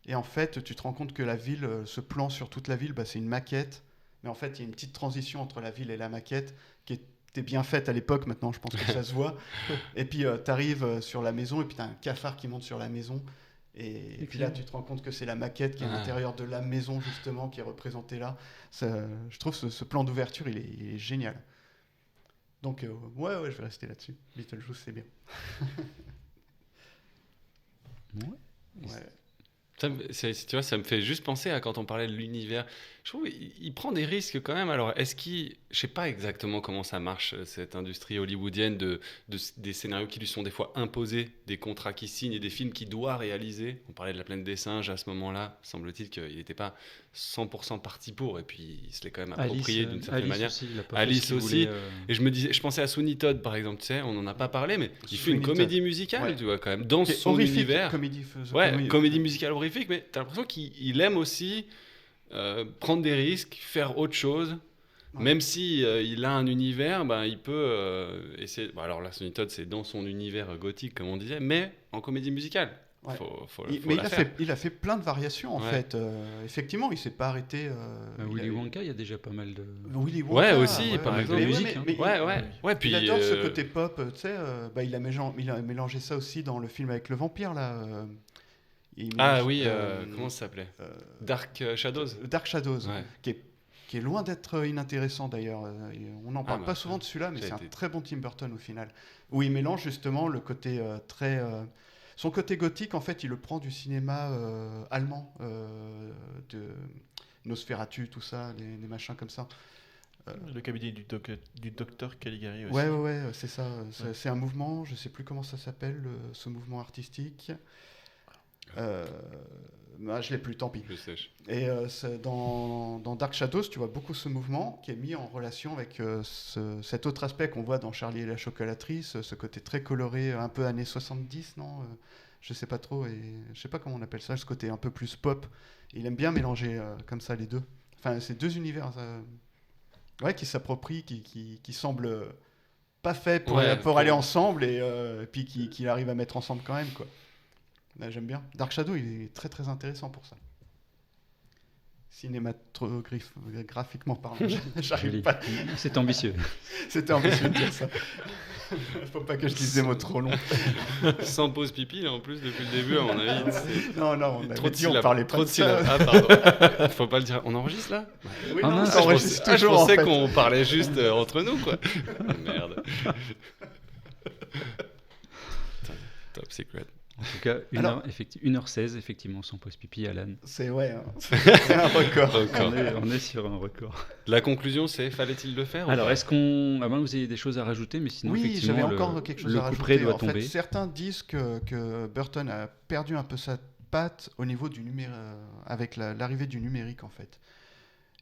et en fait tu te rends compte que la ville, ce plan sur toute la ville, c'est une maquette. Mais en fait il y a une petite transition entre la ville et la maquette qui était bien faite à l'époque. Maintenant je pense que ça se voit. Et puis tu arrives sur la maison et puis tu as un cafard qui monte sur la maison. Et puis là tu te rends compte que c'est la maquette qui est à l'intérieur de la maison justement qui est représentée là. Je trouve ce plan d'ouverture il est génial. Donc, ouais, je vais rester là-dessus. Beetlejuice, c'est bien. Tu vois, ça me fait juste penser à quand on parlait de l'univers. je trouve il prend des risques quand même. Alors, je sais pas exactement comment ça marche, cette industrie hollywoodienne des scénarios qui lui sont des fois imposés, des contrats qu'il signe et des films qu'il doit réaliser. On parlait de La Planète des Singes à ce moment-là. Semble-t-il qu'il n'était pas 100% parti pour, et puis il se l'est quand même approprié d'une certaine manière. Alice aussi. Et je pensais à Sweeney Todd, par exemple. Tu sais, on n'en a pas parlé, mais il fait une comédie musicale, tu vois, quand même, dans son univers. Comédie musicale horrifique, mais tu as l'impression qu'il aime aussi prendre des risques, faire autre chose. Même si il a un univers, il peut essayer. Bon, alors là, Sweeney Todd, c'est dans son univers gothique, comme on disait, mais en comédie musicale. Ouais. Mais il a fait plein de variations en fait. Effectivement, il s'est pas arrêté. Willy Wonka, il y a déjà pas mal de. Willy Wonka, aussi, par exemple. Puis il adore ce côté pop. Tu sais, il a mélangé ça aussi dans le film avec le vampire là. Comment ça s'appelait Dark Shadows. Dark Shadows, qui est loin d'être inintéressant d'ailleurs. On n'en parle pas souvent de celui-là, mais c'est un très bon Tim Burton au final. Où il mélange justement le côté son côté gothique, en fait, il le prend du cinéma allemand, de Nosferatu, tout ça, les machins comme ça. Le cabinet du docteur Caligari aussi. Ouais, c'est ça. C'est un mouvement, je sais plus comment ça s'appelle, ce mouvement artistique. Je l'ai plus, tant pis. Je sais. Et dans Dark Shadows, tu vois beaucoup ce mouvement qui est mis en relation avec cet autre aspect qu'on voit dans Charlie et la chocolatrice, ce côté très coloré, un peu années 70, non je sais pas trop, et je sais pas comment on appelle ça, ce côté un peu plus pop. Il aime bien mélanger comme ça les deux. Enfin, ces deux univers qui s'approprient, qui semblent pas faits pour aller ensemble, et puis qui arrivent à mettre ensemble quand même, quoi. Là, j'aime bien. Dark Shadow, il est très très intéressant pour ça. Cinématographiquement parlant, j'arrive pas. C'est ambitieux. C'était ambitieux de dire ça. Faut pas que je dise des mots trop longs. Sans pause pipi, là, en plus, depuis le début, à mon avis. Non, on avait dit, on parlait pas trop de ça. Ah, pardon. Faut pas le dire. On enregistre, là? Oui, ça enregistre toujours, je pensais qu'on parlait juste entre nous, quoi. Merde. Top secret. En tout cas, 1h16, effectivement, sans pause pipi, Alan. C'est un record. On est sur un record. La conclusion, c'est fallait-il le faire? Alors, est-ce qu'on... À moins que vous ayez des choses à rajouter, mais sinon, effectivement, j'avais encore quelque chose à rajouter. Le couperet doit tomber. En fait, certains disent que Burton a perdu un peu sa patte au niveau du numérique, avec l'arrivée du numérique, en fait.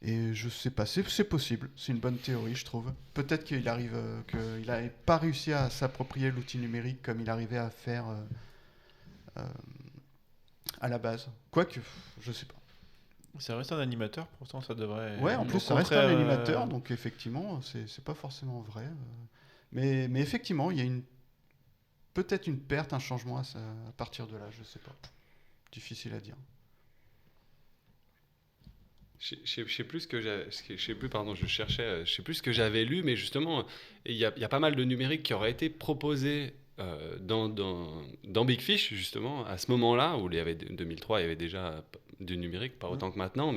Et je sais pas, c'est possible. C'est une bonne théorie, je trouve. Peut-être qu'il n'avait pas réussi à s'approprier l'outil numérique comme il arrivait à faire... à la base. Quoique, je sais pas. Ça reste un animateur, pourtant ça devrait... Ouais, en plus ça reste un animateur, donc effectivement, c'est pas forcément vrai. Mais effectivement, il y a peut-être une perte, un changement à partir de là, je sais pas. Difficile à dire. Je sais plus ce que j'avais lu, mais justement, il y a pas mal de numérique qui aurait été proposé dans Big Fish, justement, à ce moment-là, où 2003, il y avait déjà du numérique, pas autant que maintenant,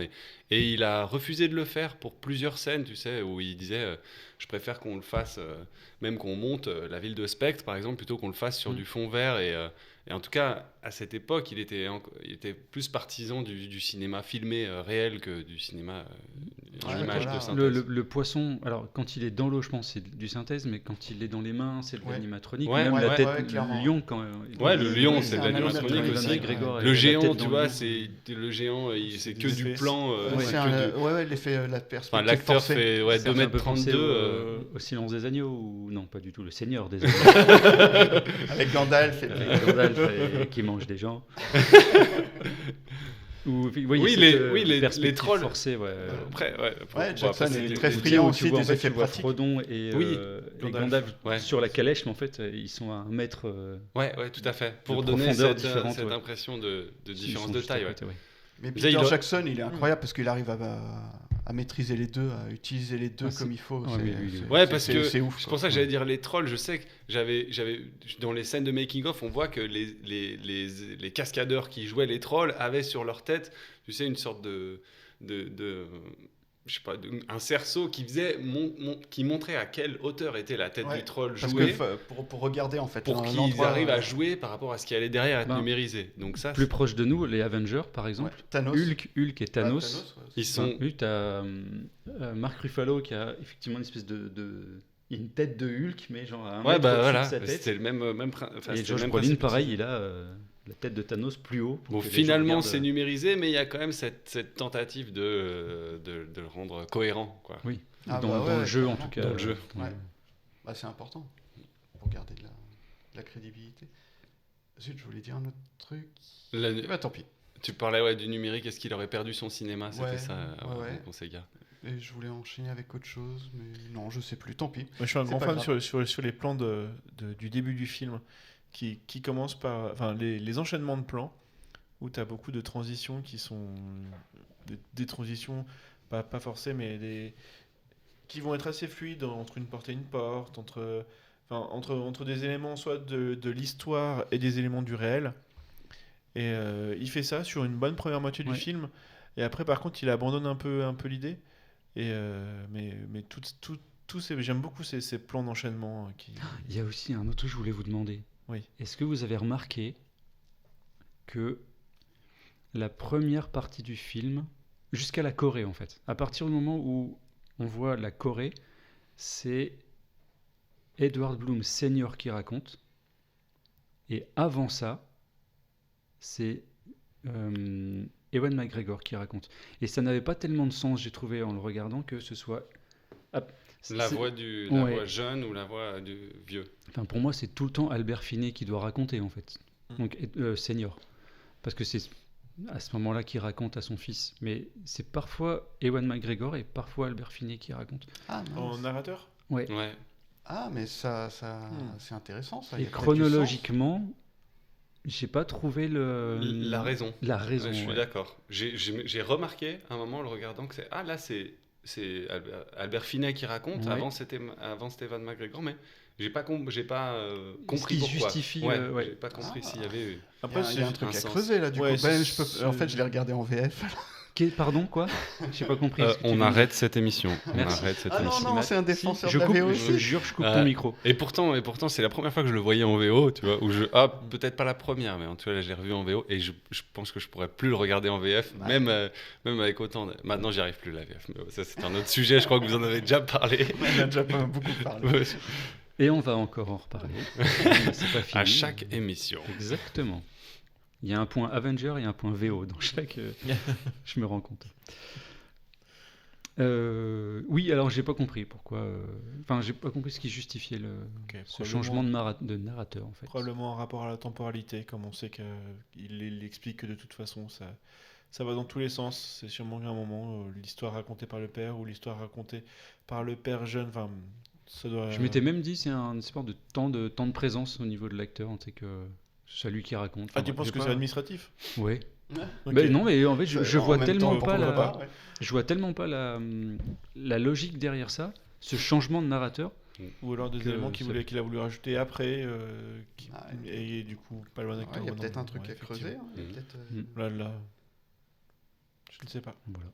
et il a refusé de le faire pour plusieurs scènes, tu sais, où il disait je préfère qu'on le fasse, même qu'on monte la ville de Spectre, par exemple, plutôt qu'on le fasse sur du fond vert, et en tout cas, à cette époque, il était plus partisan du cinéma filmé réel que du cinéma en image de synthèse. Le poisson, alors quand il est dans l'eau, je pense c'est du synthèse, mais quand il est dans les mains, c'est de l'animatronique. Même la tête, le lion quand même. Le lion, c'est de l'animatronique aussi. Le géant, tu vois, c'est le géant, c'est que du plan. L'effet, la perspective. L'acteur fait 2m32. Au Silence des agneaux, ou non, pas du tout, le Seigneur des agneaux. Avec Gandalf. Qui mange des gens. Les trolls. Forcés, Jackson est très friand aussi des effets pratiques. Frodon et Gandalf sur la calèche, mais en fait, ils sont à 1 mètre. Tout à fait. Pour donner cette impression de différence de taille. Mais Peter Jackson, il est incroyable parce qu'il arrive à maîtriser les deux, à utiliser les deux comme il faut. Parce que c'est ouf. C'est pour ça que j'allais dire les trolls. Je sais que j'avais dans les scènes de making of, on voit que les cascadeurs qui jouaient les trolls avaient sur leur tête, tu sais, une sorte de je sais pas, un cerceau qui faisait qui montrait à quelle hauteur était la tête du troll parce jouée, que pour regarder en fait pour qu'ils arrivent à jouer par rapport à ce qui allait derrière être numérisé. Donc ça, plus proche de nous, les Avengers par exemple, Thanos. Hulk et Thanos, Thanos, ils sont. Oui, t'as Mark Ruffalo qui a effectivement une espèce une tête de Hulk, mais genre à un mètre au-dessus de sa tête. C'était le même et Josh Brolin, pareil, il a la tête de Thanos plus haut. Bon, finalement, c'est numérisé, mais il y a quand même cette tentative de le rendre cohérent, quoi. Oui, dans le jeu en tout cas. Dans le jeu. Ouais. Bah, c'est important pour garder de la crédibilité. Zut, je voulais dire un autre truc. Bah, tant pis. Tu parlais du numérique, est-ce qu'il aurait perdu son cinéma? C'était ça, pour Sega. Et je voulais enchaîner avec autre chose, mais non, je sais plus, tant pis. Moi, je suis un grand fan sur les plans du début du film qui commence par les enchaînements de plans où tu as beaucoup de transitions qui sont des transitions pas forcées, mais qui vont être assez fluides entre une porte et une porte, entre des éléments soit de l'histoire et des éléments du réel. Et il fait ça sur une bonne première moitié du film. Et après, par contre, il abandonne un peu l'idée. Et mais j'aime beaucoup ces plans d'enchaînement. Il y a aussi un autre truc que je voulais vous demander. Oui. Est-ce que vous avez remarqué que la première partie du film, jusqu'à la Corée en fait, à partir du moment où on voit la Corée, c'est Edward Bloom Senior qui raconte. Et avant ça, c'est Ewan McGregor qui raconte. Et ça n'avait pas tellement de sens, j'ai trouvé, en le regardant, que ce soit... la voix jeune ou la voix du vieux. Enfin, pour moi, c'est tout le temps Albert Finney qui doit raconter, en fait. Donc, senior. Parce que c'est à ce moment-là qu'il raconte à son fils. Mais c'est parfois Ewan McGregor et parfois Albert Finney qui raconte. En narrateur ? Ouais. Ah, mais ça c'est intéressant, ça. Et chronologiquement... J'ai pas trouvé la raison. Je suis d'accord. J'ai remarqué à un moment en le regardant que c'est Albert Finney qui raconte. Avant c'était Ewan McGregor, mais j'ai pas compris pourquoi. Justifie. J'ai pas compris s'il y avait. Après, il y a un truc à creuser là. Du coup, en fait, je l'ai regardé en VF. Pardon, quoi? J'ai pas compris. On arrête cette émission. Non, c'est un défenseur de la VO. Je jure, je coupe ton micro. Et pourtant, c'est la première fois que je le voyais en VO, tu vois, peut-être pas la première, mais en tout cas, là, je l'ai revu en VO et je pense que je pourrais plus le regarder en VF, même avec autant. Maintenant, j'y arrive plus la VF, mais ça, c'est un autre sujet. Je crois que vous en avez déjà parlé. On a déjà beaucoup parlé. Et on va encore en reparler. C'est pas fini. À chaque émission. Exactement. Il y a un point Avenger et un point VO dans chaque... je me rends compte. Oui, alors j'ai pas compris pourquoi... j'ai pas compris ce qui justifiait ce changement de narrateur, en fait. Probablement en rapport à la temporalité, comme on sait qu'il explique que de toute façon, ça va dans tous les sens. C'est sûrement un moment, l'histoire racontée par le père ou l'histoire racontée par le père jeune, ça doit... Je m'étais même dit, c'est un espèce de temps de présence au niveau de l'acteur, on sait que... C'est lui qui raconte. Tu penses que c'est administratif ? Oui. Okay. Non, mais en fait, je vois tellement pas je vois tellement pas la logique derrière ça, ce changement de narrateur. Ou alors des éléments qu'il a voulu rajouter après, et du coup, pas loin d'acteur. Il y a peut-être un truc à creuser. Là, je ne sais pas. Voilà.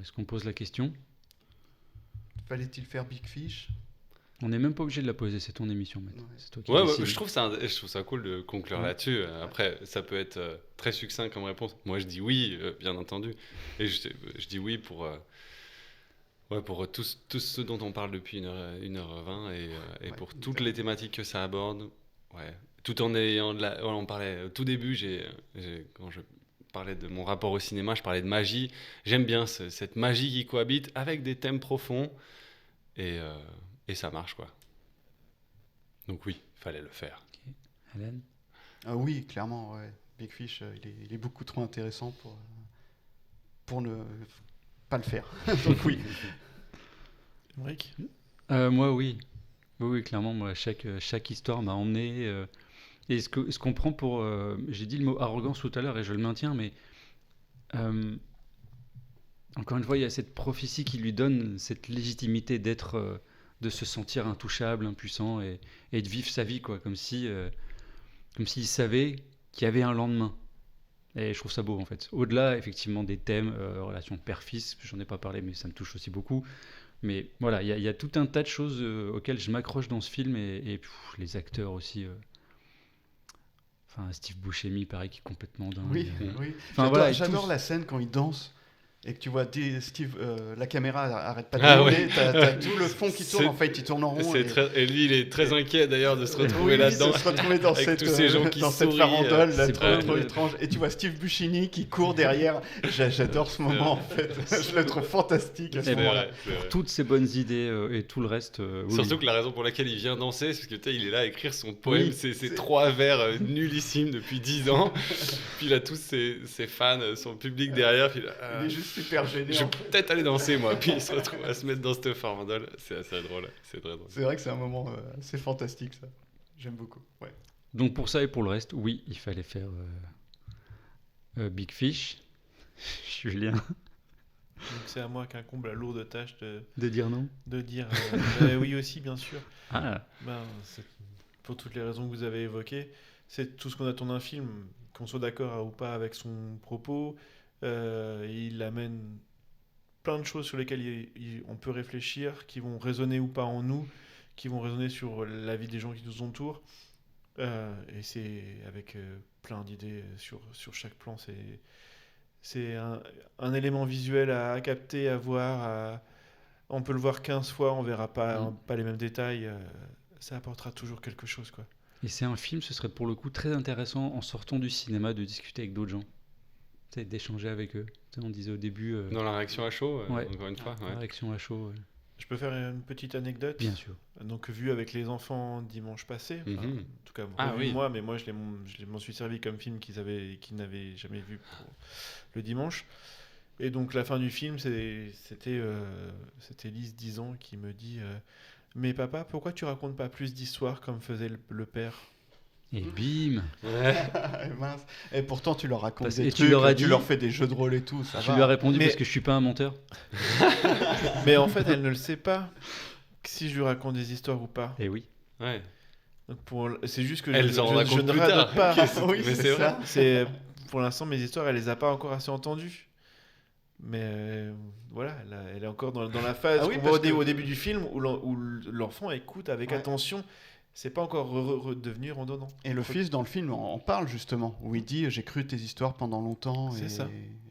Est-ce qu'on pose la question ? Fallait-il faire Big Fish ? On n'est même pas obligé de la poser, c'est ton émission maintenant. C'est toi qui décides. Je trouve ça cool de conclure là-dessus. Après, ça peut être très succinct comme réponse. Moi, je dis oui, bien entendu. Et je dis oui pour tout ce dont on parle depuis 1h20 et pour toutes les thématiques que ça aborde. Ouais. Tout en ayant on parlait au tout début, quand je parlais de mon rapport au cinéma, je parlais de magie. J'aime bien cette magie qui cohabite avec des thèmes profonds. Et ça marche, quoi. Donc oui, il fallait le faire. Okay. Alan ? Oui, clairement, ouais. Big Fish, il est beaucoup trop intéressant pour ne pas le faire. Donc oui. Rick ? Moi, oui. Oui, clairement, moi, chaque histoire m'a emmené. Et ce qu'on prend pour... j'ai dit le mot arrogance tout à l'heure et je le maintiens, mais... encore une fois, il y a cette prophétie qui lui donne cette légitimité d'être... de se sentir intouchable, impuissant et de vivre sa vie, quoi, comme s'il savait qu'il y avait un lendemain. Et je trouve ça beau en fait. Au-delà effectivement des thèmes, relation père-fils, j'en ai pas parlé mais ça me touche aussi beaucoup. Mais voilà, il y a tout un tas de choses auxquelles je m'accroche dans ce film et les acteurs aussi. Enfin, Steve Buscemi, pareil, qui est complètement dingue. Oui. Enfin, J'adore la scène quand il danse. Et que tu vois Steve, la caméra arrête pas de tourner, t'as tout le fond qui tourne, en fait, il tourne en rond. Et lui, il est très inquiet d'ailleurs de se retrouver là-dedans. De se retrouver dans avec cette, tous ces gens qui dans cette sourient, farandole, là, c'est trop étrange. Et tu vois Steve Buscemi qui court derrière. J'adore ce moment, en fait. Je le trouve fantastique à ce moment-là. Pour toutes ces bonnes idés et tout le reste. Surtout que la raison pour laquelle il vient danser, c'est parce que il est là à écrire son poème, c'est 3 vers nullissimes depuis 10 ans. Puis il a tous ses fans, son public derrière. Puis il est juste super gêné. Je vais peut-être aller danser, moi. Puis il se retrouve à se mettre dans cette farandole. C'est assez drôle. C'est très drôle. C'est vrai que c'est un moment assez fantastique, ça. J'aime beaucoup. Ouais. Donc pour ça et pour le reste, oui, il fallait faire Big Fish. Julien. Donc c'est à moi qu'incombe la lourde tâche de dire non. De dire oui aussi, bien sûr. Pour toutes les raisons que vous avez évoquées, c'est tout ce qu'on attend d'un film, qu'on soit d'accord ou pas avec son propos. Il amène plein de choses sur lesquelles on peut réfléchir, qui vont résonner ou pas en nous, qui vont résonner sur la vie des gens qui nous entourent. Et c'est avec plein d'idées sur chaque plan. C'est un élément visuel à capter, à voir. On peut le voir 15 fois, on verra pas les mêmes détails. Ça apportera toujours quelque chose, quoi. Et c'est un film, ce serait pour le coup très intéressant en sortant du cinéma de discuter avec d'autres gens. D'échanger avec eux. On disait au début... Dans la réaction à chaud, encore une fois. La réaction à chaud, Je peux faire une petite anecdote ? Bien sûr. Donc, vu avec les enfants dimanche passé, en tout cas, moi, mais moi, je m'en suis servi comme film qu'ils n'avaient jamais vu pour le dimanche. Et donc, la fin du film, c'était Lise, 10 ans, qui me dit mais papa, pourquoi tu racontes pas plus d'histoires comme faisait le père ? Et bim. Mince. Et pourtant tu leur racontes des trucs, tu leur fais des jeux de rôle et tout. Tu lui as répondu parce que je suis pas un menteur. Mais en fait, elle ne le sait pas si je lui raconte des histoires ou pas. Et oui. Ouais. Donc c'est juste que je ne raconte pas. Oui, mais c'est vrai. C'est pour l'instant mes histoires, elle les a pas encore assez entendues. Mais voilà, elle est encore dans la phase qu'on voit au début du film où l'enfant écoute avec attention. C'est pas encore redevenu randonnant. Et le fils, dans le film, en parle justement, où il dit « J'ai cru tes histoires pendant longtemps et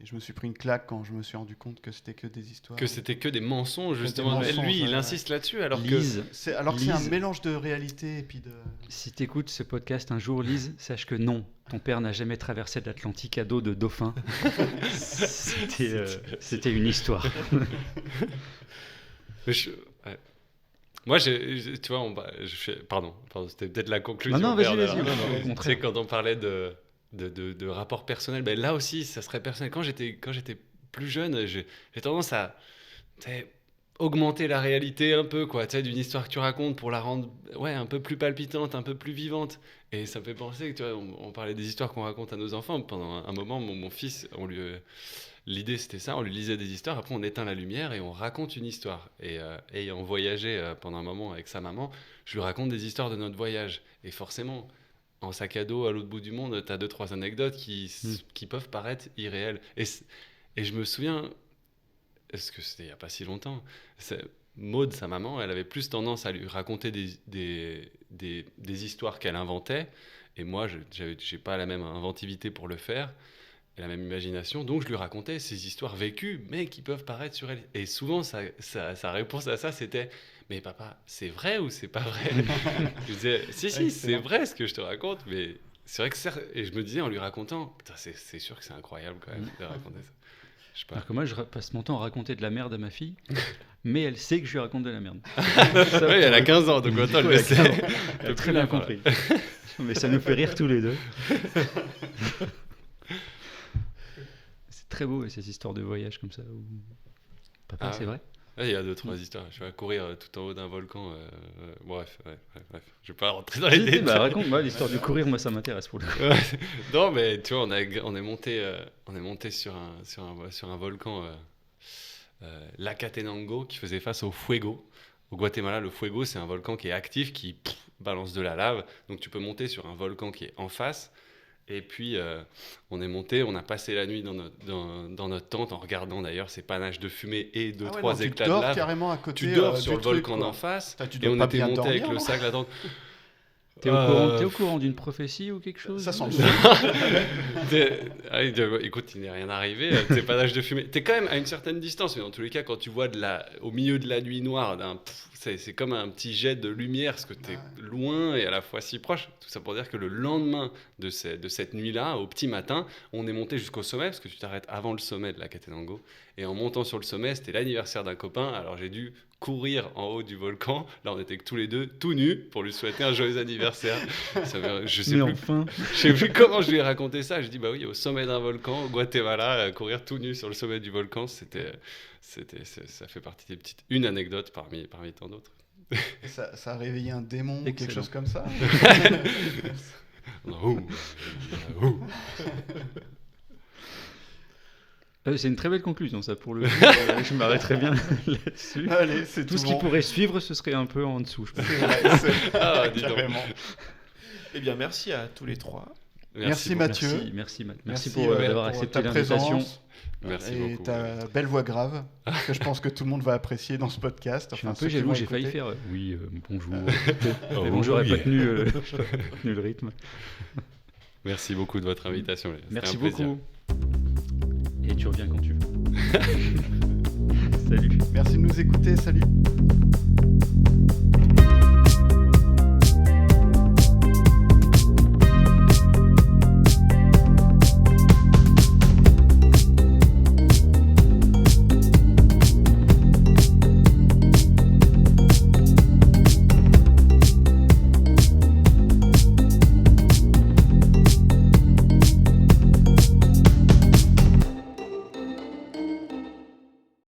je me suis pris une claque quand je me suis rendu compte que c'était que des histoires. » Que c'était que des mensonges, justement. Lui, il insiste là-dessus, alors Lise, que... c'est un mélange de réalité et puis de... Si t'écoutes ce podcast un jour, Lise, sache que non, ton père n'a jamais traversé l'Atlantique à dos de dauphin. C'était une histoire. Moi, tu vois, pardon, c'était peut-être la conclusion. Non, vas-y. Tu sais, quand on parlait de rapport personnel, ben là aussi, ça serait personnel. Quand j'étais plus jeune, j'ai tendance à augmenter la réalité un peu, quoi, d'une histoire que tu racontes pour la rendre un peu plus palpitante, un peu plus vivante. Et ça me fait penser que, tu vois, on parlait des histoires qu'on raconte à nos enfants. Pendant un moment, mon fils, l'idée c'était ça, on lui lisait des histoires, après on éteint la lumière et on raconte une histoire. Et ayant voyagé pendant un moment avec sa maman, je lui raconte des histoires de notre voyage. Et forcément, en sac à dos à l'autre bout du monde, tu as 2-3 anecdotes qui peuvent paraître irréelles. Et je me souviens, parce que c'était il n'y a pas si longtemps, Maud, sa maman, elle avait plus tendance à lui raconter des histoires qu'elle inventait. Et moi, je n'ai pas la même inventivité pour le faire. Et la même imagination, donc je lui racontais ces histoires vécues, mais qui peuvent paraître sur elle. Et souvent, sa réponse à ça, c'était « Mais papa, c'est vrai ou c'est pas vrai ?» Je disais « Si, c'est vrai ce que je te raconte, mais c'est vrai que c'est... » Et je me disais en lui racontant « Putain, c'est sûr que c'est incroyable quand même de raconter ça. » Je sais pas. Alors que moi, je passe mon temps à raconter de la merde à ma fille, mais elle sait que je lui raconte de la merde. Ça, oui, elle a 15 ans, donc autant le sait. Elle a très bien compris. Mais ça nous fait rire tous les deux. Très beau ces histoires de voyage comme ça. Papa, c'est vrai. Il y a 2-3 histoires. Je vais courir tout en haut d'un volcan. Bref. Je vais pas rentrer dans les détails. Raconte-moi l'histoire du courir, moi ça m'intéresse pour le coup. Non, mais tu vois, on est monté sur un volcan, l'Acatenango, qui faisait face au Fuego. Au Guatemala, le Fuego, c'est un volcan qui est actif, qui balance de la lave. Donc tu peux monter sur un volcan qui est en face. Et puis, on est monté, on a passé la nuit dans notre tente en regardant d'ailleurs ces panaches de fumée et trois éclats de lave. Tu dors carrément à côté. Tu dors sur le volcan d'en face. Et on était monté avec le sac, la tente. T'es au courant d'une prophétie ou quelque chose? Ça sent Écoute, il n'est rien arrivé. T'es panache de fumée. T'es quand même à une certaine distance, mais dans tous les cas, quand tu vois au milieu de la nuit noire, c'est comme un petit jet de lumière, parce que t'es loin et à la fois si proche. Tout ça pour dire que le lendemain de cette nuit-là, au petit matin, on est monté jusqu'au sommet, parce que tu t'arrêtes avant le sommet de la Catenango. Et en montant sur le sommet, c'était l'anniversaire d'un copain. Alors j'ai dû courir en haut du volcan. Là, on était que tous les deux, tout nus, pour lui souhaiter un joyeux anniversaire. Je sais plus comment je lui ai raconté ça. Je dis, bah oui, au sommet d'un volcan, au Guatemala, courir tout nu sur le sommet du volcan, ça fait partie une anecdote parmi tant d'autres. Ça a réveillé un démon ou quelque chose comme ça? C'est une très belle conclusion, ça, pour le coup. Je m'arrêterai bien là-dessus. Allez, c'est tout ce qui pourrait suivre, ce serait un peu en dessous, je pense. Dis donc. Eh bien, merci à tous les trois. Merci Mathieu. Merci pour d'avoir accepté l'invitation. Merci et beaucoup. Ta belle voix grave, que je pense que tout le monde va apprécier dans ce podcast. Je suis un peu jaloux, j'ai failli faire bonjour. Mais bon, j'aurais pas tenu le rythme. Merci beaucoup de votre invitation. Merci beaucoup. Et tu reviens quand tu veux. Salut. Merci de nous écouter, salut.